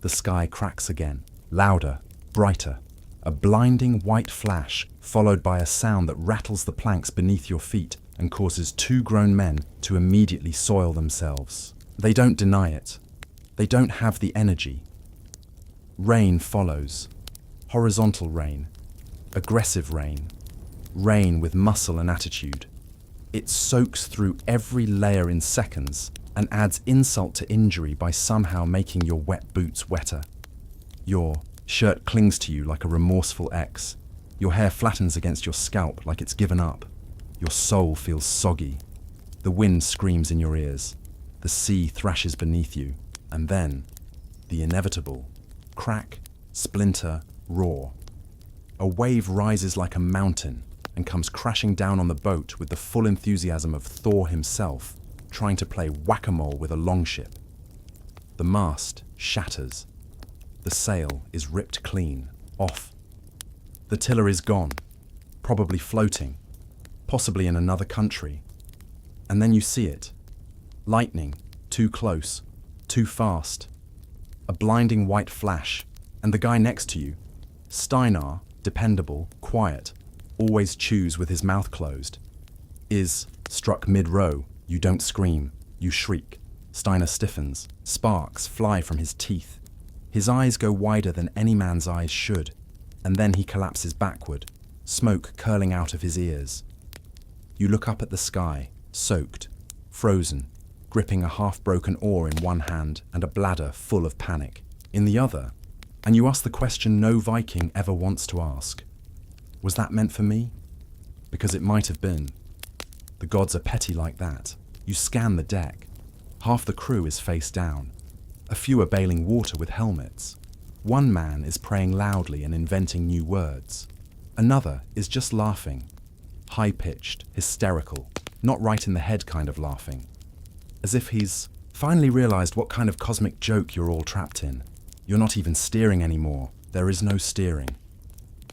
[SPEAKER 1] The sky cracks again, louder, brighter. A blinding white flash, followed by a sound that rattles the planks beneath your feet and causes two grown men to immediately soil themselves. They don't deny it. They don't have the energy. Rain follows. Horizontal rain. Aggressive rain. Rain with muscle and attitude. It soaks through every layer in seconds and adds insult to injury by somehow making your wet boots wetter. Your shirt clings to you like a remorseful ex. Your hair flattens against your scalp like it's given up. Your soul feels soggy. The wind screams in your ears. The sea thrashes beneath you. And then, the inevitable. Crack, splinter, roar. A wave rises like a mountain and comes crashing down on the boat with the full enthusiasm of Thor himself, trying to play whack-a-mole with a longship. The mast shatters. The sail is ripped clean, off. The tiller is gone, probably floating, possibly in another country. And then you see it. Lightning, too close, too fast. A blinding white flash, and the guy next to you, Steinar, dependable, quiet, always chews with his mouth closed, is struck mid-row. You don't scream, you shriek. Steinar stiffens, sparks fly from his teeth. His eyes go wider than any man's eyes should, and then he collapses backward, smoke curling out of his ears. You look up at the sky, soaked, frozen, gripping a half-broken oar in one hand and a bladder full of panic in the other, and you ask the question no Viking ever wants to ask. Was that meant for me? Because it might have been. The gods are petty like that. You scan the deck. Half the crew is face down. A few are bailing water with helmets. One man is praying loudly and inventing new words. Another is just laughing. High-pitched, hysterical, not right in the head kind of laughing. As if he's finally realized what kind of cosmic joke you're all trapped in. You're not even steering anymore. There is no steering.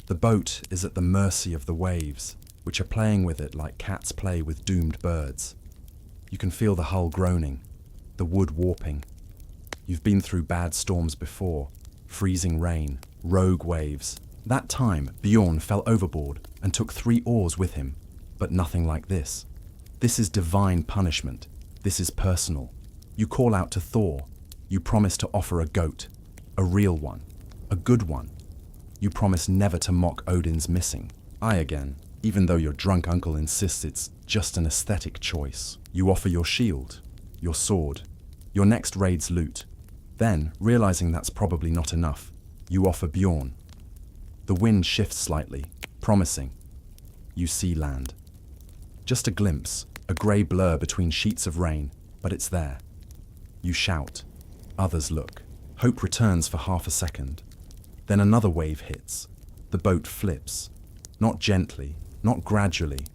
[SPEAKER 1] The boat is at the mercy of the waves, which are playing with it like cats play with doomed birds. You can feel the hull groaning, the wood warping. You've been through bad storms before, freezing rain, rogue waves. That time, Bjorn fell overboard and took 3 oars with him, but nothing like this. This is divine punishment. This is personal. You call out to Thor. You promise to offer a goat, a real one, a good one. You promise never to mock Odin's missing eye again, even though your drunk uncle insists it's just an aesthetic choice. You offer your shield, your sword, your next raid's loot. Then, realizing that's probably not enough, you offer Bjorn. The wind shifts slightly, promising. You see land. Just a glimpse, a grey blur between sheets of rain, but it's there. You shout. Others look. Hope returns for half a second. Then another wave hits. The boat flips. Not gently, not gradually,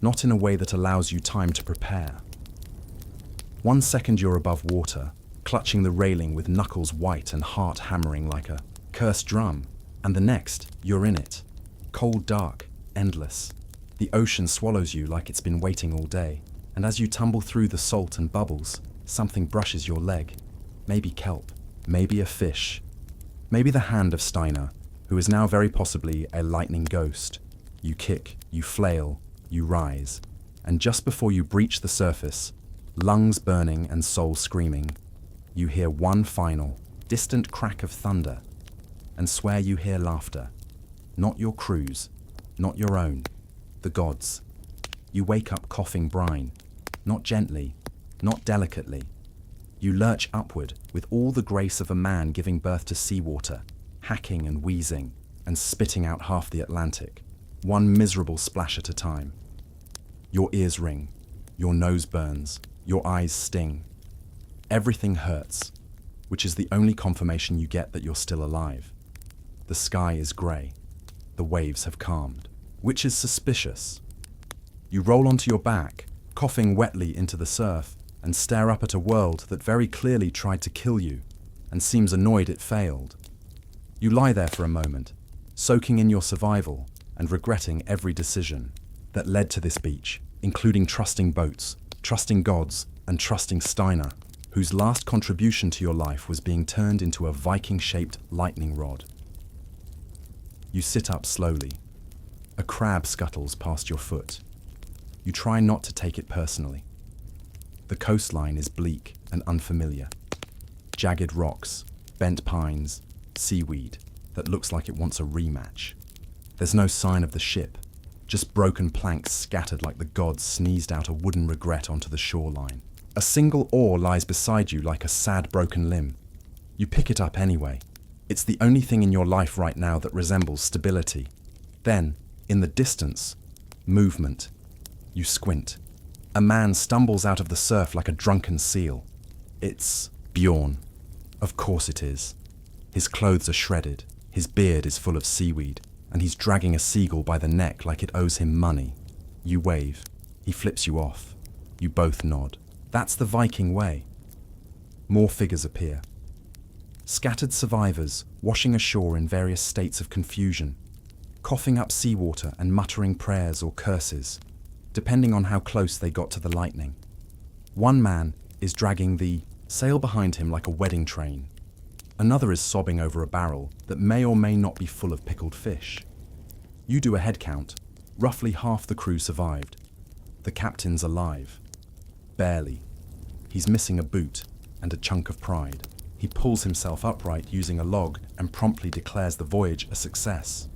[SPEAKER 1] not in a way that allows you time to prepare. 1 second you're above water, clutching the railing with knuckles white and heart hammering like a cursed drum, and the next, you're in it. Cold, dark, endless. The ocean swallows you like it's been waiting all day, and as you tumble through the salt and bubbles, something brushes your leg. Maybe kelp, maybe a fish, maybe the hand of Steiner, who is now very possibly a lightning ghost. You kick, you flail, you rise, and just before you breach the surface, lungs burning and soul screaming, you hear one final, distant crack of thunder, and swear you hear laughter. Not your crew's, not your own, the gods. You wake up coughing brine, not gently, not delicately. You lurch upward with all the grace of a man giving birth to seawater, hacking and wheezing, and spitting out half the Atlantic, one miserable splash at a time. Your ears ring, your nose burns, your eyes sting. Everything hurts, which is the only confirmation you get that you're still alive. The sky is grey. The waves have calmed, which is suspicious. You roll onto your back, coughing wetly into the surf, and stare up at a world that very clearly tried to kill you, and seems annoyed it failed. You lie there for a moment, soaking in your survival and regretting every decision that led to this beach, including trusting boats, trusting gods, and trusting Steiner, whose last contribution to your life was being turned into a Viking-shaped lightning rod. You sit up slowly. A crab scuttles past your foot. You try not to take it personally. The coastline is bleak and unfamiliar. Jagged rocks, bent pines, seaweed that looks like it wants a rematch. There's no sign of the ship, just broken planks scattered like the gods sneezed out a wooden regret onto the shoreline. A single oar lies beside you like a sad broken limb. You pick it up anyway. It's the only thing in your life right now that resembles stability. Then, in the distance, movement. You squint. A man stumbles out of the surf like a drunken seal. It's Bjorn. Of course it is. His clothes are shredded, his beard is full of seaweed, and he's dragging a seagull by the neck like it owes him money. You wave. He flips you off. You both nod. That's the Viking way. More figures appear. Scattered survivors washing ashore in various states of confusion, coughing up seawater and muttering prayers or curses, depending on how close they got to the lightning. One man is dragging the sail behind him like a wedding train. Another is sobbing over a barrel that may or may not be full of pickled fish. You do a head count. Roughly half the crew survived. The captain's alive. Barely. He's missing a boot and a chunk of pride. He pulls himself upright using a log and promptly declares the voyage a success.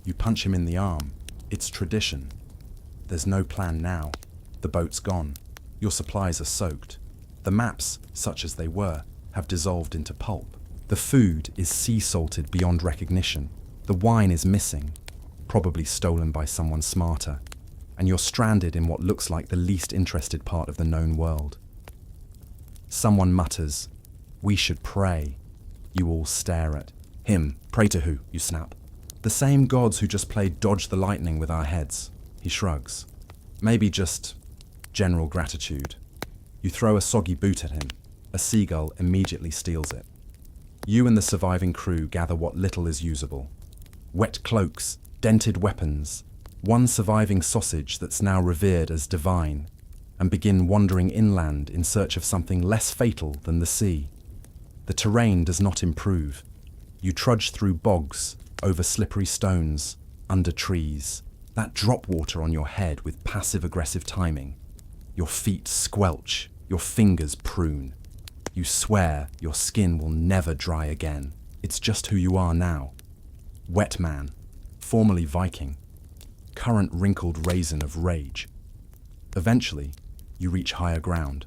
[SPEAKER 1] You punch him in the arm. It's tradition. There's no plan now. The boat's gone. Your supplies are soaked. The maps, such as they were, have dissolved into pulp. The food is sea salted beyond recognition. The wine is missing, probably stolen by someone smarter. And you're stranded in what looks like the least interested part of the known world. Someone mutters, "We should pray." You all stare at him. Pray to who? You snap. The same gods who just played dodge the lightning with our heads. He shrugs. Maybe just general gratitude. You throw a soggy boot at him. A seagull immediately steals it. You and the surviving crew gather what little is usable. Wet cloaks, dented weapons, one surviving sausage that's now revered as divine, and begin wandering inland in search of something less fatal than the sea. The terrain does not improve. You trudge through bogs, over slippery stones, under trees. That drop water on your head with passive-aggressive timing. Your feet squelch, your fingers prune. You swear your skin will never dry again. It's just who you are now. Wet man, formerly Viking, current wrinkled raisin of rage. Eventually, you reach higher ground.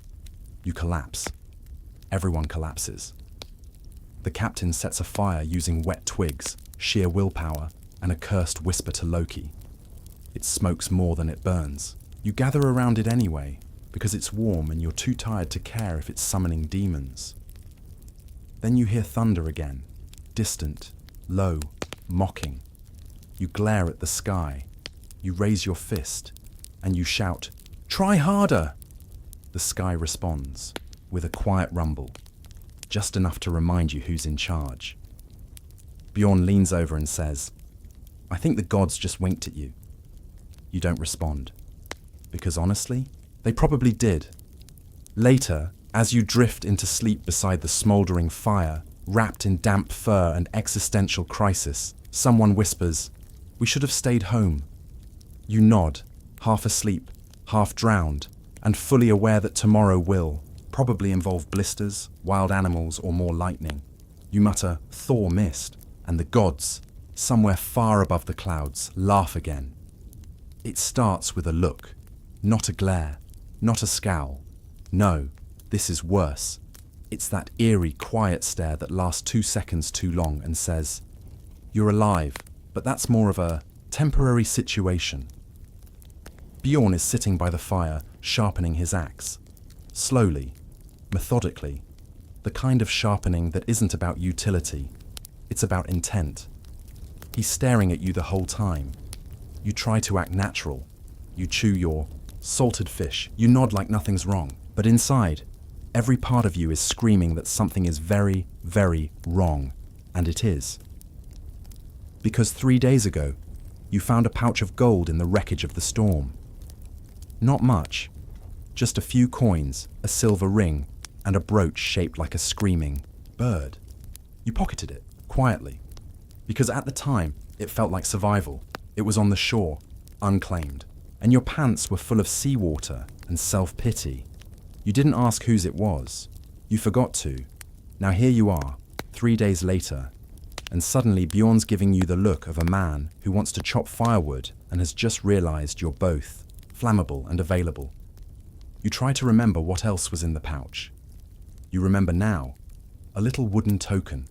[SPEAKER 1] You collapse. Everyone collapses. The captain sets a fire using wet twigs, sheer willpower, and a cursed whisper to Loki. It smokes more than it burns. You gather around it anyway, because it's warm and you're too tired to care if it's summoning demons. Then you hear thunder again, distant, low, mocking. You glare at the sky. You raise your fist, and you shout, "Try harder!" The sky responds with a quiet rumble, just enough to remind you who's in charge. Bjorn leans over and says, "I think the gods just winked at you." You don't respond, because honestly, they probably did. Later, as you drift into sleep beside the smouldering fire, wrapped in damp fur and existential crisis, someone whispers, "We should have stayed home." You nod, half asleep, half drowned, and fully aware that tomorrow will probably involve blisters, wild animals, or more lightning. You mutter, "Thor missed," and the gods, somewhere far above the clouds, laugh again. It starts with a look, not a glare, not a scowl. No, this is worse. It's that eerie, quiet stare that lasts 2 seconds too long and says, "You're alive, but that's more of a temporary situation." Bjorn is sitting by the fire, sharpening his axe. Slowly, methodically, the kind of sharpening that isn't about utility, it's about intent. He's staring at you the whole time. You try to act natural. You chew your salted fish. You nod like nothing's wrong. But inside, every part of you is screaming that something is very, very wrong. And it is. Because 3 days ago, you found a pouch of gold in the wreckage of the storm. Not much. Just a few coins, a silver ring, and a brooch shaped like a screaming bird. You pocketed it, quietly. Because at the time, it felt like survival. It was on the shore, unclaimed. And your pants were full of seawater and self-pity. You didn't ask whose it was. You forgot to. Now here you are, 3 days later, and suddenly Bjorn's giving you the look of a man who wants to chop firewood and has just realized you're both flammable and available. You try to remember what else was in the pouch. You remember now, a little wooden token,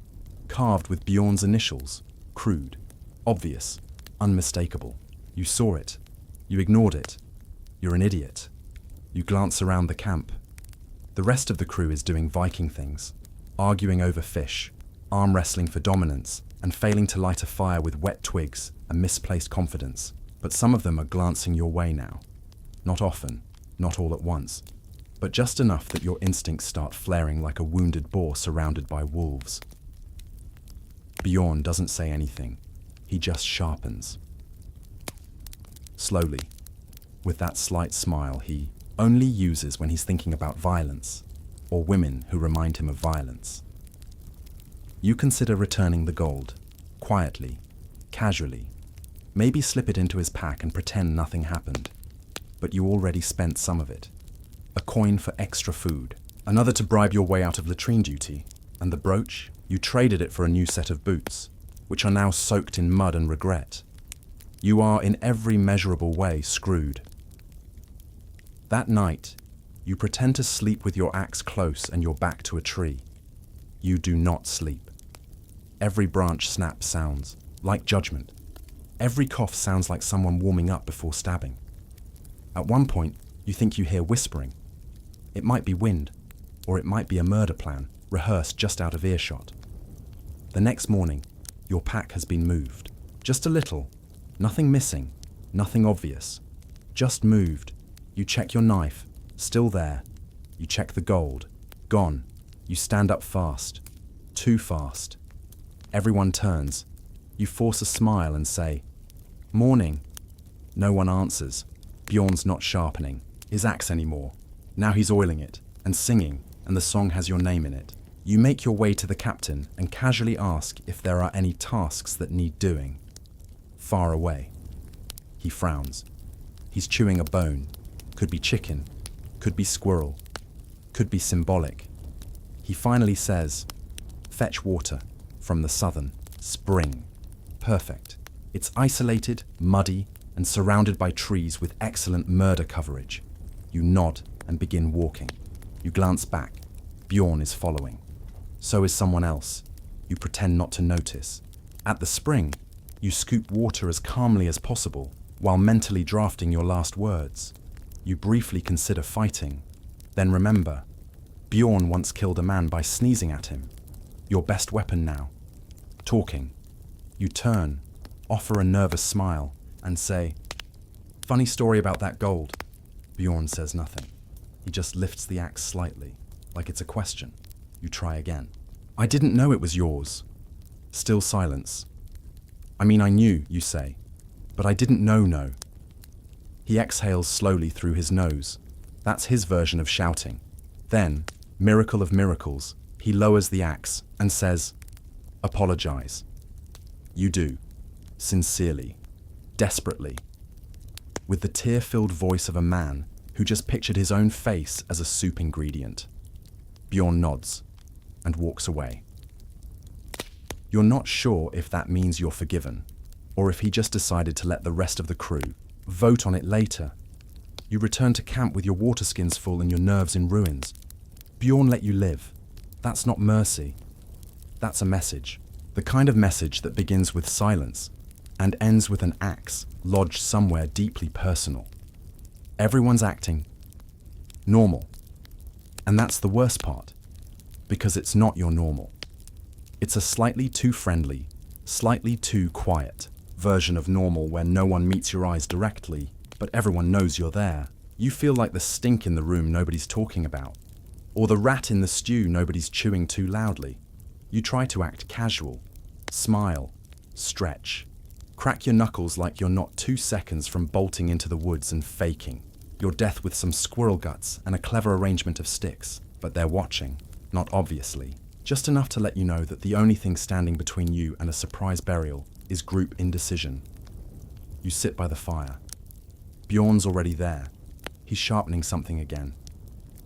[SPEAKER 1] carved with Bjorn's initials, crude, obvious, unmistakable. You saw it. You ignored it. You're an idiot. You glance around the camp. The rest of the crew is doing Viking things, arguing over fish, arm wrestling for dominance, and failing to light a fire with wet twigs and misplaced confidence. But some of them are glancing your way now. Not often, not all at once, but just enough that your instincts start flaring like a wounded boar surrounded by wolves. Bjorn doesn't say anything. He just sharpens. Slowly, with that slight smile he only uses when he's thinking about violence, or women who remind him of violence. You consider returning the gold, quietly, casually, maybe slip it into his pack and pretend nothing happened. But you already spent some of it. A coin for extra food, another to bribe your way out of latrine duty, and the brooch, you traded it for a new set of boots, which are now soaked in mud and regret. You are in every measurable way screwed. That night, you pretend to sleep with your axe close and your back to a tree. You do not sleep. Every branch snap sounds like judgment. Every cough sounds like someone warming up before stabbing. At one point, you think you hear whispering. It might be wind, or it might be a murder plan, rehearsed just out of earshot. The next morning, your pack has been moved. Just a little. Nothing missing, nothing obvious. Just moved. You check your knife, still there. You check the gold, gone. You stand up fast, too fast. Everyone turns. You force a smile and say, "Morning." No one answers. Bjorn's not sharpening his axe anymore. Now he's oiling it and singing, and the song has your name in it. You make your way to the captain and casually ask if there are any tasks that need doing. Far away. He frowns. He's chewing a bone. Could be chicken, Could be squirrel. Could be symbolic. He finally says, "Fetch water from the southern spring." Perfect. It's isolated, muddy, and surrounded by trees with excellent murder coverage. You nod and begin walking. You glance back. Bjorn is following. So is someone else. You pretend not to notice. At the spring, you scoop water as calmly as possible while mentally drafting your last words. You briefly consider fighting. Then remember, Bjorn once killed a man by sneezing at him. Your best weapon now. Talking. You turn, offer a nervous smile, and say, "Funny story about that gold." Bjorn says nothing. He just lifts the axe slightly, like it's a question. You try again. "I didn't know it was yours." Still silence. "I mean, I knew," you say, "but I didn't know." He exhales slowly through his nose. That's his version of shouting. Then, miracle of miracles, he lowers the axe and says, "Apologize." You do. Sincerely. Desperately. With the tear-filled voice of a man who just pictured his own face as a soup ingredient. Bjorn nods and walks away. You're not sure if that means you're forgiven, or if he just decided to let the rest of the crew vote on it later. You return to camp with your water skins full and your nerves in ruins. Bjorn let you live. That's not mercy. That's a message. The kind of message that begins with silence and ends with an axe lodged somewhere deeply personal. Everyone's acting normal. And that's the worst part, because it's not your normal. It's a slightly too friendly, slightly too quiet version of normal where no one meets your eyes directly, but everyone knows you're there. You feel like the stink in the room nobody's talking about, or the rat in the stew nobody's chewing too loudly. You try to act casual, smile, stretch, crack your knuckles like you're not 2 seconds from bolting into the woods and faking your death with some squirrel guts and a clever arrangement of sticks. But they're watching, not obviously, just enough to let you know that the only thing standing between you and a surprise burial is group indecision. You sit by the fire. Bjorn's already there. He's sharpening something again.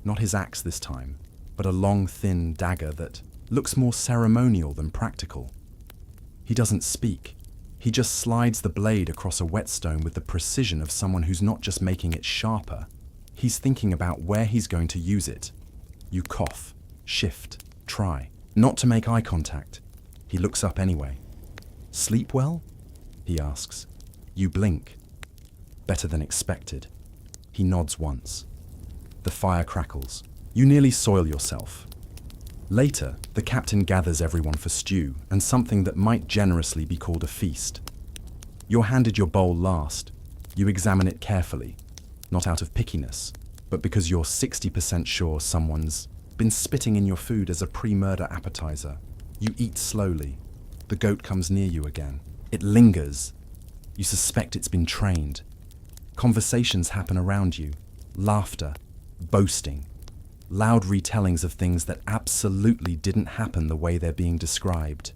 [SPEAKER 1] Not his axe this time, but a long, thin dagger that looks more ceremonial than practical. He doesn't speak. He just slides the blade across a whetstone with the precision of someone who's not just making it sharper. He's thinking about where he's going to use it. You cough, shift, try. Not to make eye contact. He looks up anyway. "Sleep well?" he asks. You blink. Better than expected. He nods once. The fire crackles. You nearly soil yourself. Later, the captain gathers everyone for stew and something that might generously be called a feast. You're handed your bowl last. You examine it carefully, not out of pickiness, but because you're 60% sure someone's been spitting in your food as a pre-murder appetizer. You eat slowly. The goat comes near you again. It lingers. You suspect it's been trained. Conversations happen around you. Laughter, boasting, loud retellings of things that absolutely didn't happen the way they're being described.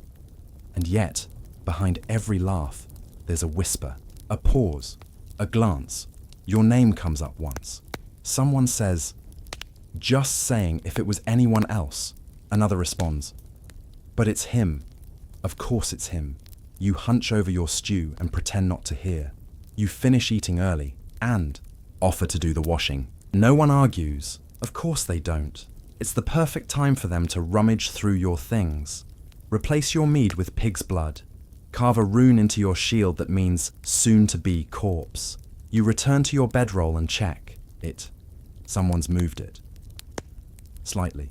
[SPEAKER 1] And yet, behind every laugh, there's a whisper, a pause, a glance. Your name comes up once. Someone says, "Just saying if it was anyone else." Another responds, "But it's him. Of course it's him." You hunch over your stew and pretend not to hear. You finish eating early and offer to do the washing. No one argues. Of course they don't. It's the perfect time for them to rummage through your things. Replace your mead with pig's blood. Carve a rune into your shield that means soon-to-be corpse. You return to your bedroll and check it. Someone's moved it. Slightly.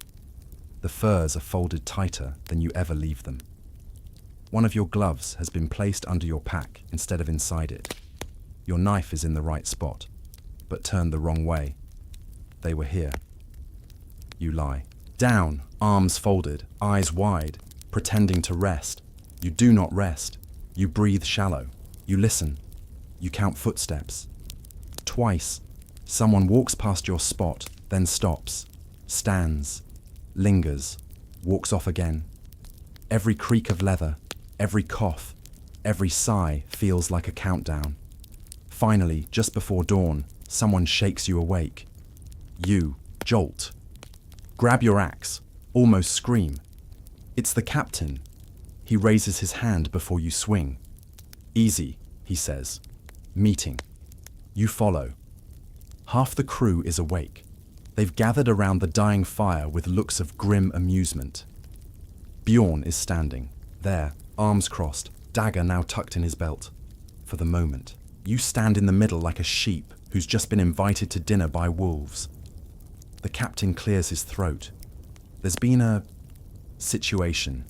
[SPEAKER 1] The furs are folded tighter than you ever leave them. One of your gloves has been placed under your pack instead of inside it. Your knife is in the right spot, but turned the wrong way. They were here. You lie. Down, arms folded, eyes wide, pretending to rest. You do not rest. You breathe shallow. You listen. You count footsteps. Twice, someone walks past your spot, then stops, stands, lingers, walks off again. Every creak of leather, every cough, every sigh feels like a countdown. Finally, just before dawn, someone shakes you awake. You jolt. Grab your axe, almost scream. It's the captain. He raises his hand before you swing. Easy, he says. Meeting. You follow. Half the crew is awake. They've gathered around the dying fire with looks of grim amusement. Bjorn is standing, there, arms crossed, dagger now tucked in his belt. For the moment, you stand in the middle like a sheep who's just been invited to dinner by wolves. The captain clears his throat. There's been a situation.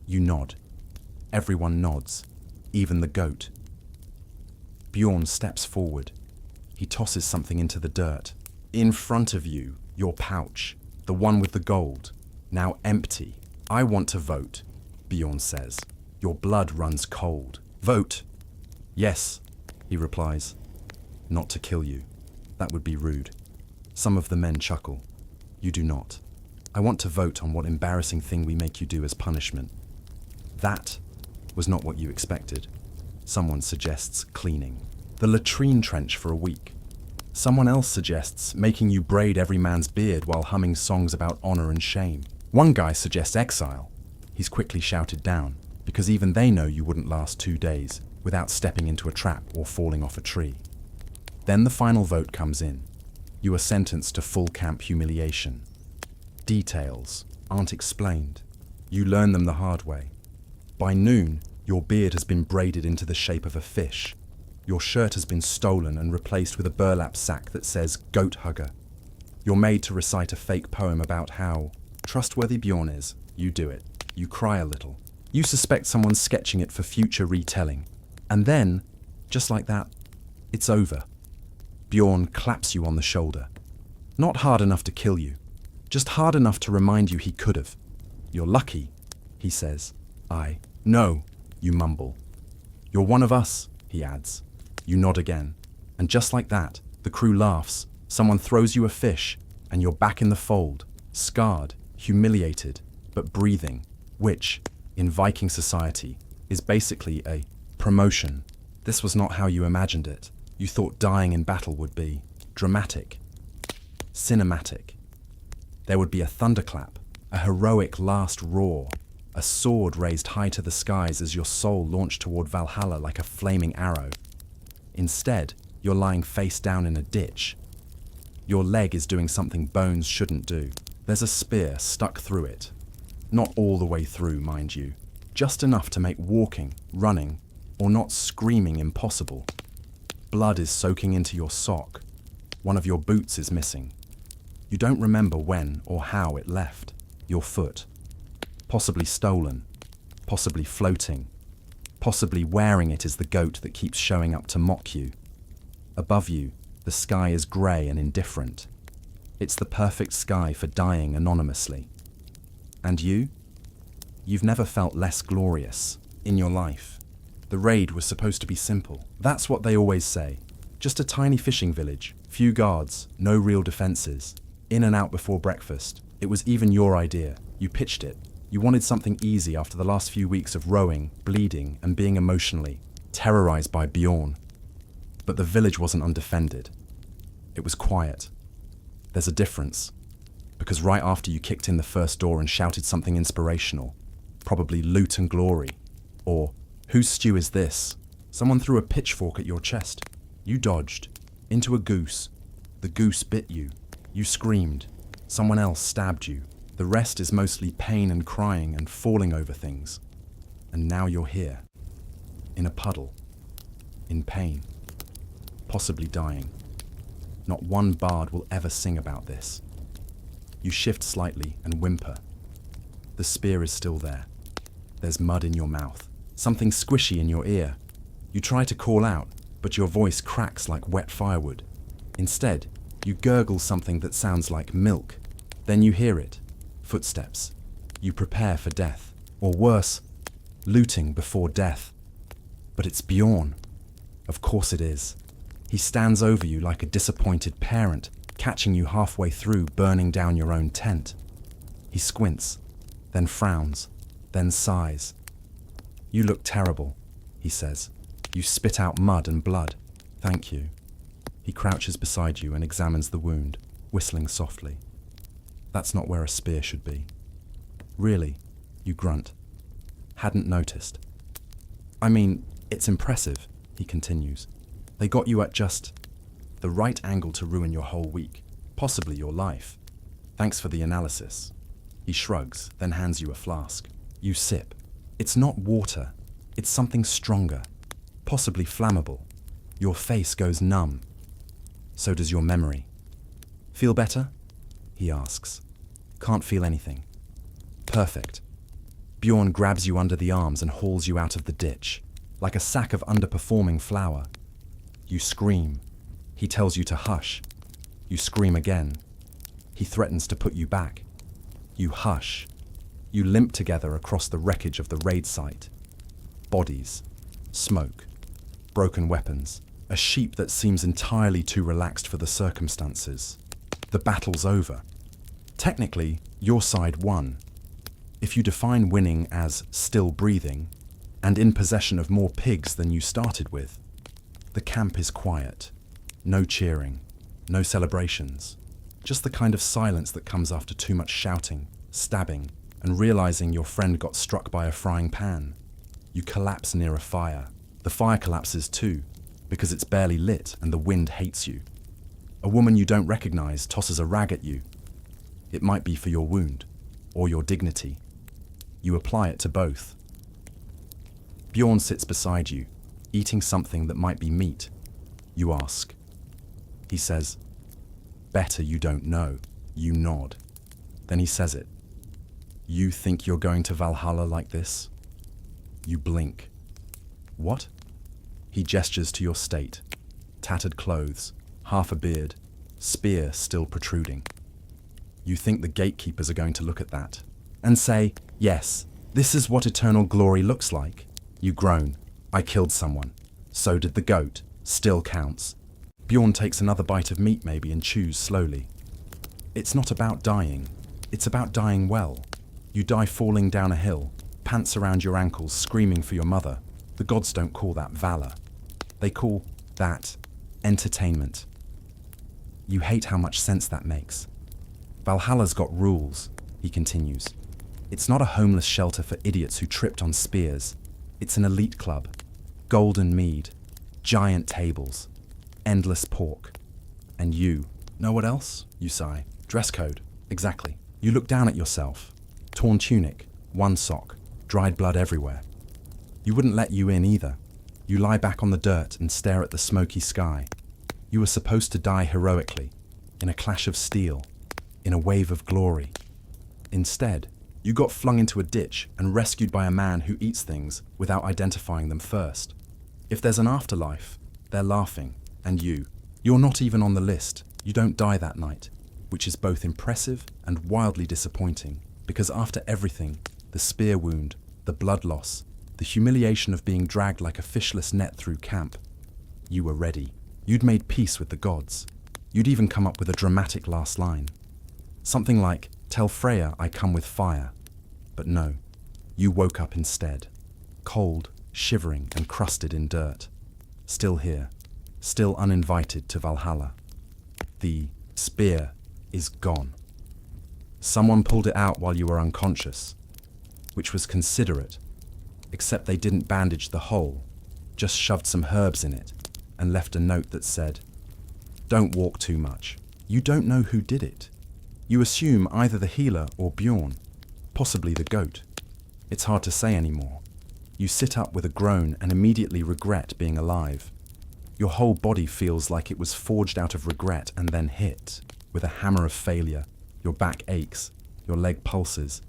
[SPEAKER 1] You nod. Everyone nods, even the goat. Bjorn steps forward. He tosses something into the dirt. In front of you, your pouch, the one with the gold, now empty. I want to vote, Bjorn says. Your blood runs cold. Vote. Yes, he replies. Not to kill you. That would be rude. Some of the men chuckle. You do not. I want to vote on what embarrassing thing we make you do as punishment. That was not what you expected. Someone suggests cleaning. The latrine trench for a week. Someone else suggests making you braid every man's beard while humming songs about honor and shame. One guy suggests exile. He's quickly shouted down, because even they know you wouldn't last 2 days without stepping into a trap or falling off a tree. Then the final vote comes in. You are sentenced to full camp humiliation. Details aren't explained. You learn them the hard way. By noon, your beard has been braided into the shape of a fish. Your shirt has been stolen and replaced with a burlap sack that says goat hugger. You're made to recite a fake poem about how trustworthy Bjorn is. You do it. You cry a little. You suspect someone's sketching it for future retelling. And then, just like that, it's over. Bjorn claps you on the shoulder. Not hard enough to kill you, just hard enough to remind you he could have. You're lucky, he says. No, you mumble. You're one of us, he adds. You nod again. And just like that, the crew laughs. Someone throws you a fish, and you're back in the fold, scarred, humiliated, but breathing, which, in Viking society, is basically a promotion. This was not how you imagined it. You thought dying in battle would be dramatic, cinematic. There would be a thunderclap, a heroic last roar, a sword raised high to the skies as your soul launched toward Valhalla like a flaming arrow. Instead, you're lying face down in a ditch. Your leg is doing something bones shouldn't do. There's a spear stuck through it. Not all the way through, mind you. Just enough to make walking, running, or not screaming impossible. Blood is soaking into your sock. One of your boots is missing. You don't remember when or how it left. Your foot. Possibly stolen. Possibly floating. Possibly wearing it as the goat that keeps showing up to mock you. Above you, the sky is grey and indifferent. It's the perfect sky for dying anonymously. And you? You've never felt less glorious in your life. The raid was supposed to be simple. That's what they always say. Just a tiny fishing village, few guards, no real defenses. In and out before breakfast. It was even your idea. You pitched it. You wanted something easy after the last few weeks of rowing, bleeding, and being emotionally terrorized by Bjorn. But the village wasn't undefended. It was quiet. There's a difference. Because right after you kicked in the first door and shouted something inspirational, probably loot and glory, or whose stew is this? Someone threw a pitchfork at your chest. You dodged. Into a goose. The goose bit you. You screamed. Someone else stabbed you. The rest is mostly pain and crying and falling over things. And now you're here. In a puddle. In pain. Possibly dying. Not one bard will ever sing about this. You shift slightly and whimper. The spear is still there. There's mud in your mouth. Something squishy in your ear. You try to call out, but your voice cracks like wet firewood. Instead, you gurgle something that sounds like milk. Then you hear it. Footsteps. You prepare for death. Or worse, looting before death. But it's Bjorn. Of course it is. He stands over you like a disappointed parent, catching you halfway through burning down your own tent. He squints, then frowns, then sighs. You look terrible, he says. You spit out mud and blood. Thank you. He crouches beside you and examines the wound. whistling softly. That's not where a spear should be. Really, you grunt. Hadn't noticed. I mean, it's impressive, he continues. They got you at just the right angle to ruin your whole week, possibly your life. Thanks for the analysis. He shrugs, then hands you a flask. You sip. It's not water. It's something stronger, possibly flammable. Your face goes numb. So does your memory. Feel better? He asks. Can't feel anything. Perfect. Bjorn grabs you under the arms and hauls you out of the ditch, like a sack of underperforming flour. You scream. He tells you to hush. You scream again. He threatens to put you back. You hush. You limp together across the wreckage of the raid site. Bodies. Smoke. Broken weapons. A sheep that seems entirely too relaxed for the circumstances. The battle's over. Technically, your side won. If you define winning as still breathing, and in possession of more pigs than you started with. The camp is quiet. No cheering. No celebrations. Just the kind of silence that comes after too much shouting, stabbing, and realizing your friend got struck by a frying pan. You collapse near a fire. The fire collapses too, because it's barely lit and the wind hates you. A woman you don't recognize tosses a rag at you. It might be for your wound, or your dignity. You apply it to both. Bjorn sits beside you, eating something that might be meat. You ask. He says, "Better you don't know." You nod. Then he says it. "You think you're going to Valhalla like this?" You blink. What? He gestures to your state. Tattered clothes, half a beard, spear still protruding. You think the gatekeepers are going to look at that and say, "Yes, this is what eternal glory looks like." You groan. "I killed someone. So did the goat. Still counts." Bjorn takes another bite of meat maybe and chews slowly. It's not about dying. It's about dying well. You die falling down a hill, pants around your ankles, screaming for your mother. The gods don't call that valor. They call that entertainment. You hate how much sense that makes. Valhalla's got rules, he continues. It's not a homeless shelter for idiots who tripped on spears. It's an elite club. Golden mead. Giant tables. Endless pork. And you. Know what else? You sigh. Dress code. Exactly. You look down at yourself. Torn tunic. One sock. Dried blood everywhere. You wouldn't let you in either. You lie back on the dirt and stare at the smoky sky. You were supposed to die heroically, in a clash of steel, in a wave of glory. Instead, you got flung into a ditch and rescued by a man who eats things without identifying them first. If there's an afterlife, they're laughing, and you're not even on the list. You don't die that night, which is both impressive and wildly disappointing, because after everything, the spear wound, the blood loss, the humiliation of being dragged like a fishless net through camp, you were ready. You'd made peace with the gods. You'd even come up with a dramatic last line. Something like, "Tell Freya I come with fire." But no, you woke up instead. Cold, shivering and crusted in dirt. Still here. Still uninvited to Valhalla. The spear is gone. Someone pulled it out while you were unconscious, which was considerate, except they didn't bandage the hole, just shoved some herbs in it and left a note that said, "Don't walk too much." You don't know who did it. You assume either the healer or Bjorn, possibly the goat. It's hard to say anymore. You sit up with a groan and immediately regret being alive. Your whole body feels like it was forged out of regret and then hit with a hammer of failure. Your back aches, your leg pulses,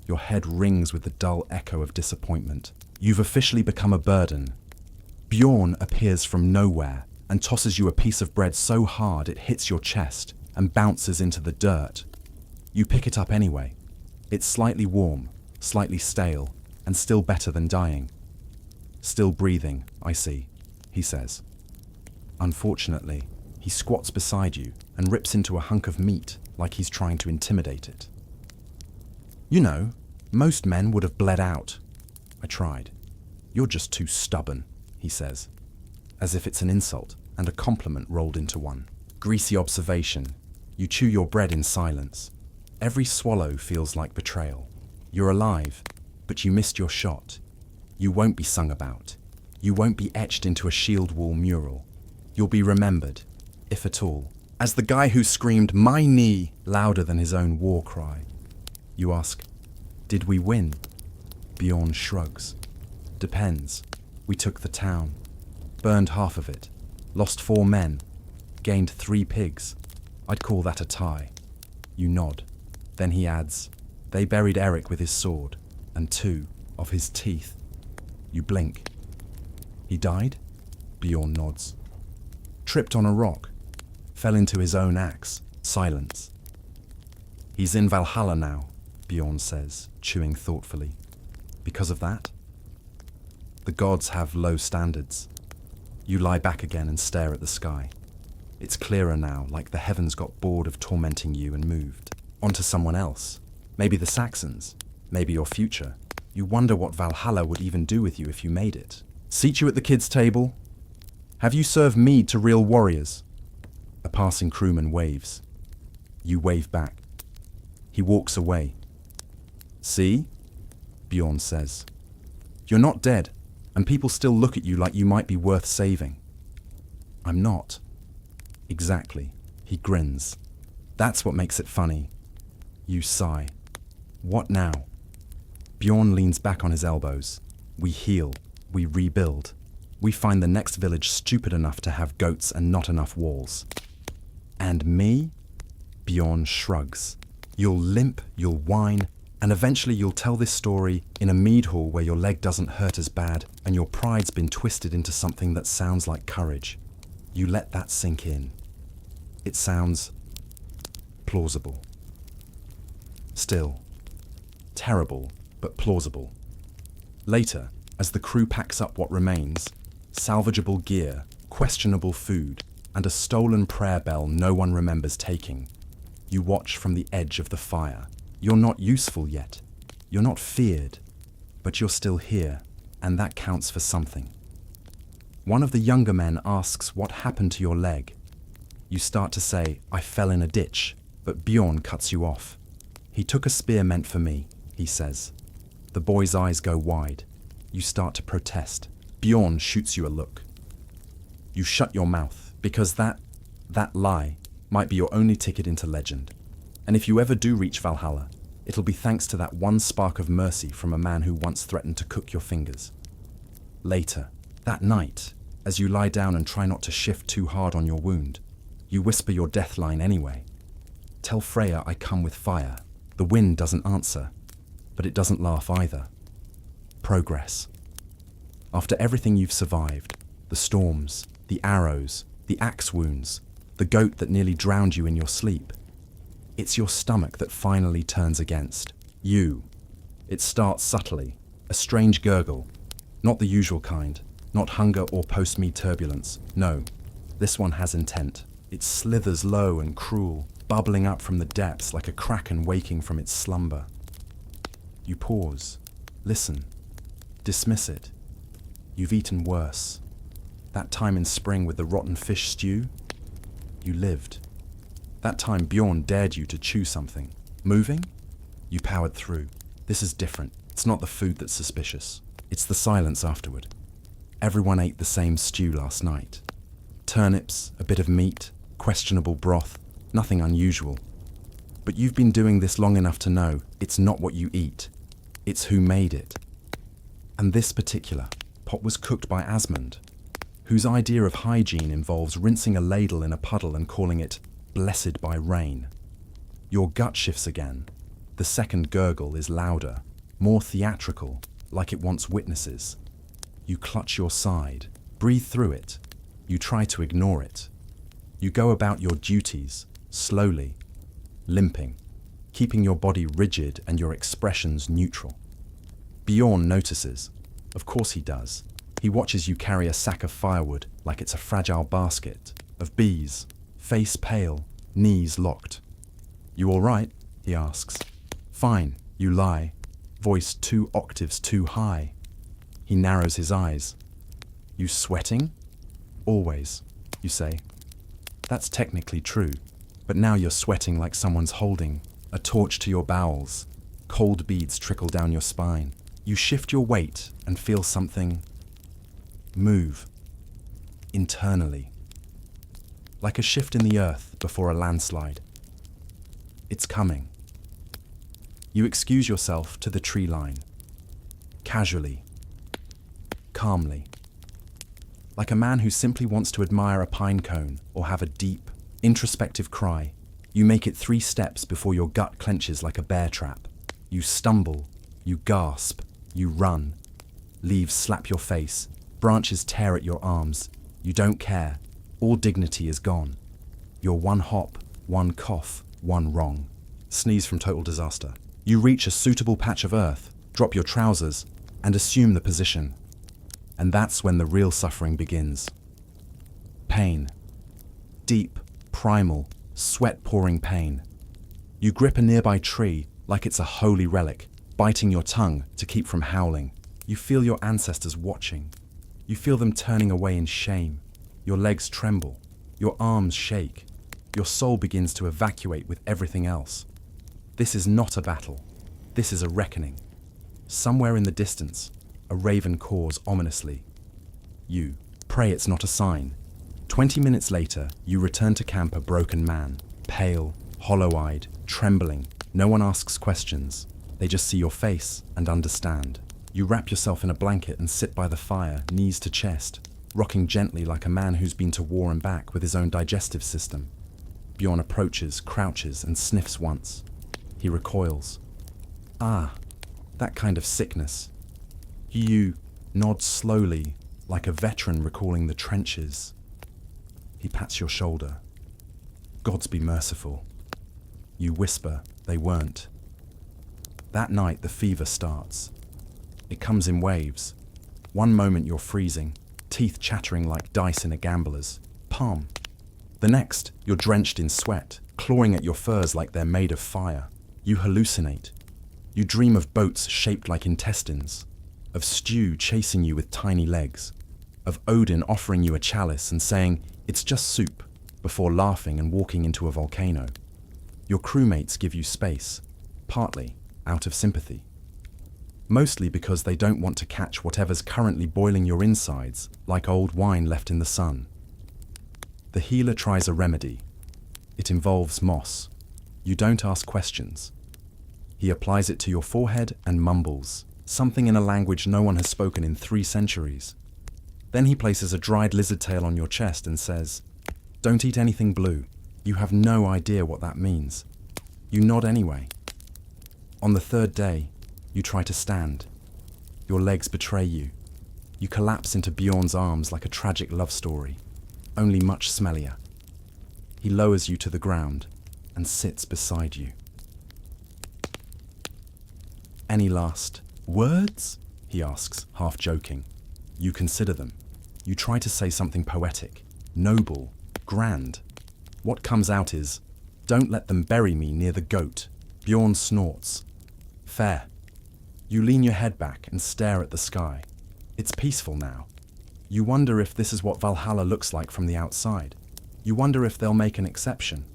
[SPEAKER 1] your head rings with the dull echo of disappointment. You've officially become a burden. Bjorn appears from nowhere and tosses you a piece of bread so hard it hits your chest and bounces into the dirt. You pick it up anyway. It's slightly warm, slightly stale, and still better than dying. "Still breathing, I see," he says. Unfortunately, he squats beside you and rips into a hunk of meat like he's trying to intimidate it. "You know, most men would have bled out." I tried. "You're just too stubborn," he says, as if it's an insult and a compliment rolled into one. Greasy observation. You chew your bread in silence. Every swallow feels like betrayal. You're alive, but you missed your shot. You won't be sung about. You won't be etched into a shield wall mural. You'll be remembered, if at all, as the guy who screamed, "My knee!" louder than his own war cry. You ask, did we win? Bjorn shrugs. Depends. We took the town. Burned half of it. Lost 4 men. Gained 3 pigs. I'd call that a tie. You nod. Then he adds, they buried Eric with his sword, and 2 of his teeth. You blink. He died? Bjorn nods. Tripped on a rock. Fell into his own axe. Silence. He's in Valhalla now, Bjorn says, chewing thoughtfully. Because of that? The gods have low standards. You lie back again and stare at the sky. It's clearer now, like the heavens got bored of tormenting you and moved. Onto someone else. Maybe the Saxons. Maybe your future. You wonder what Valhalla would even do with you if you made it. Seat you at the kids' table? Have you served mead to real warriors? A passing crewman waves. You wave back. He walks away. See? Bjorn says. You're not dead, and people still look at you like you might be worth saving. I'm not. Exactly. He grins. That's what makes it funny. You sigh. What now? Bjorn leans back on his elbows. We heal. We rebuild. We find the next village stupid enough to have goats and not enough walls. And me? Bjorn shrugs. You'll limp, you'll whine, and eventually you'll tell this story in a mead hall where your leg doesn't hurt as bad and your pride's been twisted into something that sounds like courage. You let that sink in. It sounds plausible. Still, terrible, but plausible. Later, as the crew packs up what remains, salvageable gear, questionable food, and a stolen prayer bell no one remembers taking, you watch from the edge of the fire. You're not useful yet. You're not feared, but you're still here, and that counts for something. One of the younger men asks what happened to your leg. You start to say, I fell in a ditch, but Bjorn cuts you off. He took a spear meant for me, he says. The boy's eyes go wide. You start to protest. Bjorn shoots you a look. You shut your mouth, because that lie might be your only ticket into legend. And if you ever do reach Valhalla, it'll be thanks to that one spark of mercy from a man who once threatened to cook your fingers. Later, that night, as you lie down and try not to shift too hard on your wound, you whisper your death line anyway. Tell Freya I come with fire. The wind doesn't answer, but it doesn't laugh either. Progress. After everything you've survived, the storms, the arrows, the axe wounds, the goat that nearly drowned you in your sleep, it's your stomach that finally turns against you. It starts subtly, a strange gurgle, not the usual kind, not hunger or post-meal turbulence. No, this one has intent. It slithers low and cruel, bubbling up from the depths like a kraken waking from its slumber. You pause, listen, dismiss it. You've eaten worse. That time in spring with the rotten fish stew, you lived. That time Bjorn dared you to chew something. Moving? You powered through. This is different. It's not the food that's suspicious. It's the silence afterward. Everyone ate the same stew last night. Turnips, a bit of meat, questionable broth, nothing unusual. But you've been doing this long enough to know it's not what you eat. It's who made it. And this particular pot was cooked by Asmund, whose idea of hygiene involves rinsing a ladle in a puddle and calling it blessed by rain. Your gut shifts again. The second gurgle is louder, more theatrical, like it wants witnesses. You clutch your side, breathe through it. You try to ignore it. You go about your duties, slowly, limping, keeping your body rigid and your expressions neutral. Bjorn notices. Of course he does. He watches you carry a sack of firewood like it's a fragile basket, of bees, face pale, knees locked. You all right? He asks. Fine, you lie, voice 2 octaves too high. He narrows his eyes. You sweating? Always, you say. That's technically true. But now you're sweating like someone's holding a torch to your bowels. Cold beads trickle down your spine. You shift your weight and feel something move internally, like a shift in the earth before a landslide. It's coming. You excuse yourself to the tree line, casually, calmly, like a man who simply wants to admire a pine cone or have a deep, introspective cry. You make it 3 steps before your gut clenches like a bear trap. You stumble, you gasp, you run. Leaves slap your face, branches tear at your arms. You don't care. All dignity is gone. You're 1 hop, 1 cough, 1 wrong. Sneeze from total disaster. You reach a suitable patch of earth, drop your trousers, and assume the position. And that's when the real suffering begins. Pain. Deep, primal, sweat-pouring pain. You grip a nearby tree like it's a holy relic, biting your tongue to keep from howling. You feel your ancestors watching. You feel them turning away in shame. Your legs tremble. Your arms shake. Your soul begins to evacuate with everything else. This is not a battle. This is a reckoning. Somewhere in the distance, a raven caws ominously. You pray it's not a sign. 20 minutes later, you return to camp a broken man, pale, hollow-eyed, trembling. No one asks questions. They just see your face and understand. You wrap yourself in a blanket and sit by the fire, knees to chest, rocking gently like a man who's been to war and back with his own digestive system. Bjorn approaches, crouches, and sniffs once. He recoils. Ah, that kind of sickness. You nod slowly, like a veteran recalling the trenches. He pats your shoulder. Gods be merciful. You whisper, they weren't. That night the fever starts. It comes in waves. One moment you're freezing, teeth chattering like dice in a gambler's palm. The next, you're drenched in sweat, clawing at your furs like they're made of fire. You hallucinate. You dream of boats shaped like intestines, of stew chasing you with tiny legs, of Odin offering you a chalice and saying, "It's just soup," before laughing and walking into a volcano. Your crewmates give you space, partly out of sympathy. Mostly because they don't want to catch whatever's currently boiling your insides like old wine left in the sun. The healer tries a remedy. It involves moss. You don't ask questions. He applies it to your forehead and mumbles, something in a language no one has spoken in 3 centuries. Then he places a dried lizard tail on your chest and says, "Don't eat anything blue." You have no idea what that means. You nod anyway. On the 3rd day, you try to stand. Your legs betray you. You collapse into Bjorn's arms like a tragic love story, only much smellier. He lowers you to the ground and sits beside you. "Any last words?" he asks, half joking. You consider them. You try to say something poetic, noble, grand. What comes out is, "Don't let them bury me near the goat." Bjorn snorts. Fair. You lean your head back and stare at the sky. It's peaceful now. You wonder if this is what Valhalla looks like from the outside. You wonder if they'll make an exception.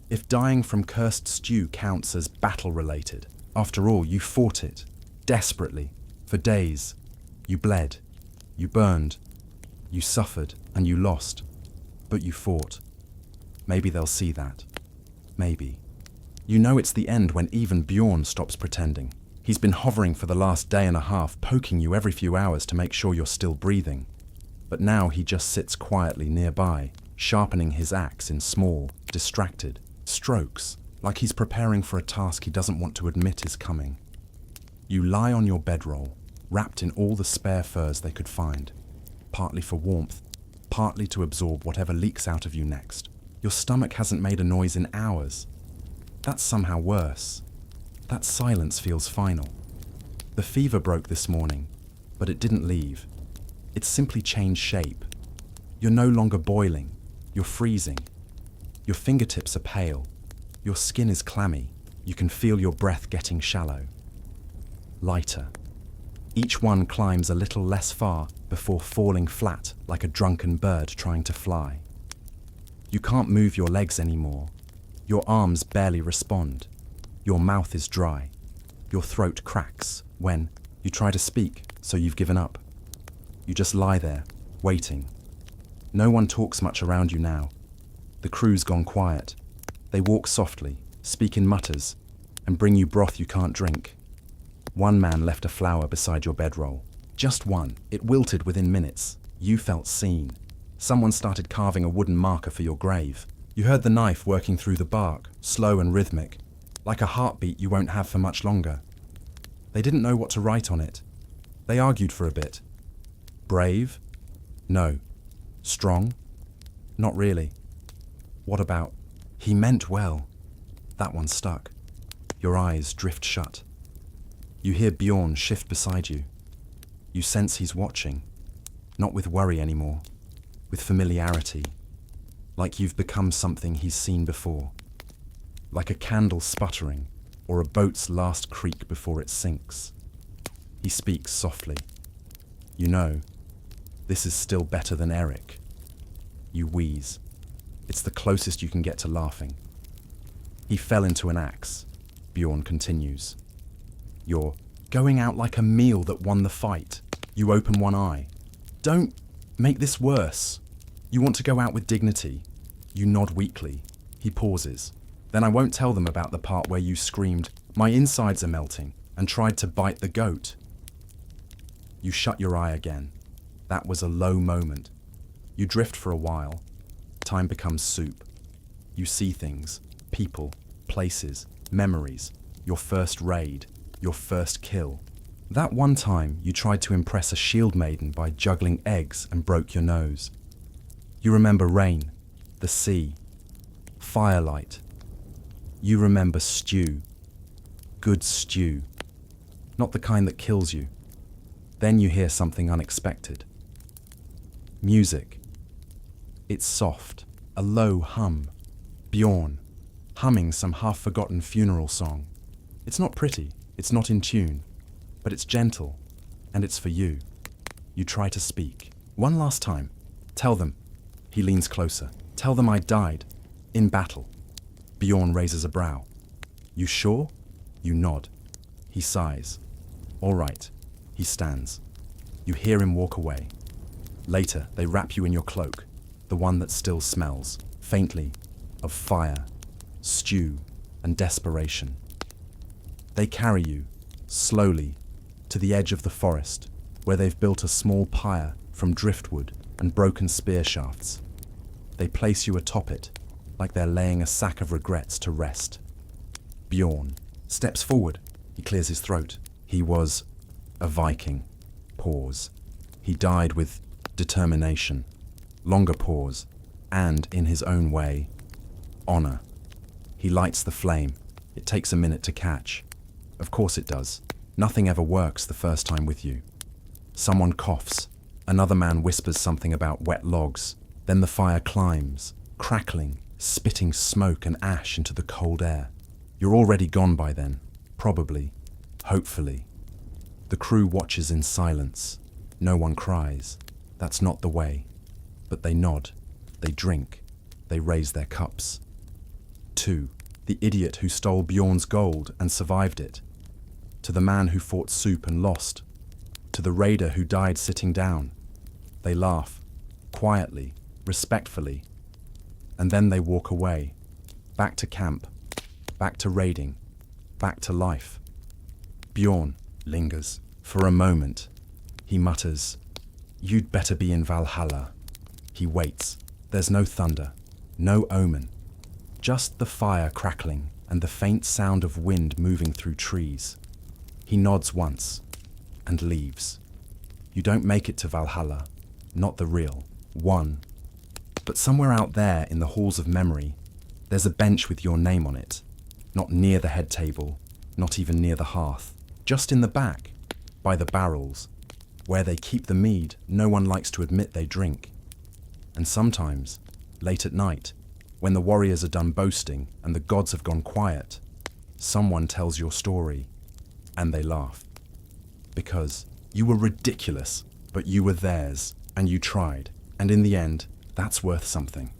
[SPEAKER 1] If dying from cursed stew counts as battle-related. After all, you fought it, desperately, for days. You bled, you burned, you suffered, and you lost. But you fought. Maybe they'll see that. Maybe. You know it's the end when even Bjorn stops pretending. He's been hovering for the last day and a half, poking you every few hours to make sure you're still breathing. But now he just sits quietly nearby, sharpening his axe in small, distracted strokes, like he's preparing for a task he doesn't want to admit is coming. You lie on your bedroll, wrapped in all the spare furs they could find, partly for warmth, partly to absorb whatever leaks out of you next. Your stomach hasn't made a noise in hours. That's somehow worse. That silence feels final. The fever broke this morning, but it didn't leave. It simply changed shape. You're no longer boiling. You're freezing. Your fingertips are pale. Your skin is clammy. You can feel your breath getting shallow. Lighter. Each one climbs a little less far before falling flat like a drunken bird trying to fly. You can't move your legs anymore. Your arms barely respond. Your mouth is dry. Your throat cracks when you try to speak, so you've given up. You just lie there, waiting. No one talks much around you now. The crew's gone quiet. They walk softly, speak in mutters, and bring you broth you can't drink. One man left a flower beside your bedroll. Just one. It wilted within minutes. You felt seen. Someone started carving a wooden marker for your grave. You heard the knife working through the bark, slow and rhythmic, like a heartbeat you won't have for much longer. They didn't know what to write on it. They argued for a bit. Brave? No. Strong? Not really. What about, he meant well? That one stuck. Your eyes drift shut. You hear Bjorn shift beside you. You sense he's watching, not with worry anymore, with familiarity, like you've become something he's seen before, like a candle sputtering or a boat's last creak before it sinks. He speaks softly. You know, this is still better than Eric. You wheeze. It's the closest you can get to laughing. He fell into an axe, Bjorn continues. You're going out like a meal that won the fight. You open one eye. Don't make this worse. You want to go out with dignity. You nod weakly. He pauses. Then I won't tell them about the part where you screamed, "My insides are melting," and tried to bite the goat. You shut your eye again. That was a low moment. You drift for a while. Time becomes soup. You see things, people, places, memories, your first raid, your first kill. That one time you tried to impress a shield maiden by juggling eggs and broke your nose. You remember rain, the sea, firelight. You remember stew, good stew, not the kind that kills you. Then you hear something unexpected. Music. It's soft, a low hum. Bjorn, humming some half-forgotten funeral song. It's not pretty, it's not in tune, but it's gentle, and it's for you. You try to speak. One last time. Tell them. He leans closer. Tell them I died, in battle. Bjorn raises a brow. You sure? You nod. He sighs. All right. He stands. You hear him walk away. Later, they wrap you in your cloak, the one that still smells, faintly, of fire, stew, and desperation. They carry you, slowly, to the edge of the forest, where they've built a small pyre from driftwood and broken spear shafts. They place you atop it, like they're laying a sack of regrets to rest. Bjorn steps forward. He clears his throat. He was a Viking. Pause. He died with determination. Longer pause. And, in his own way, honor. He lights the flame. It takes a minute to catch. Of course it does. Nothing ever works the first time with you. Someone coughs. Another man whispers something about wet logs. Then the fire climbs, crackling, spitting smoke and ash into the cold air. You're already gone by then. Probably. Hopefully. The crew watches in silence. No one cries. That's not the way. But they nod. They drink. They raise their cups. 2. The idiot who stole Bjorn's gold and survived it. To the man who fought soup and lost. To the raider who died sitting down. They laugh. Quietly. Respectfully. And then they walk away. Back to camp. Back to raiding. Back to life. Bjorn lingers. For a moment. He mutters, "You'd better be in Valhalla." He waits. There's no thunder. No omen. Just the fire crackling and the faint sound of wind moving through trees. He nods once and leaves. You don't make it to Valhalla. Not the real one. But somewhere out there in the halls of memory, there's a bench with your name on it. Not near the head table, not even near the hearth. Just in the back, by the barrels, where they keep the mead no one likes to admit they drink. And sometimes, late at night, when the warriors are done boasting and the gods have gone quiet, someone tells your story, and they laugh. Because you were ridiculous, but you were theirs, and you tried, and in the end, that's worth something.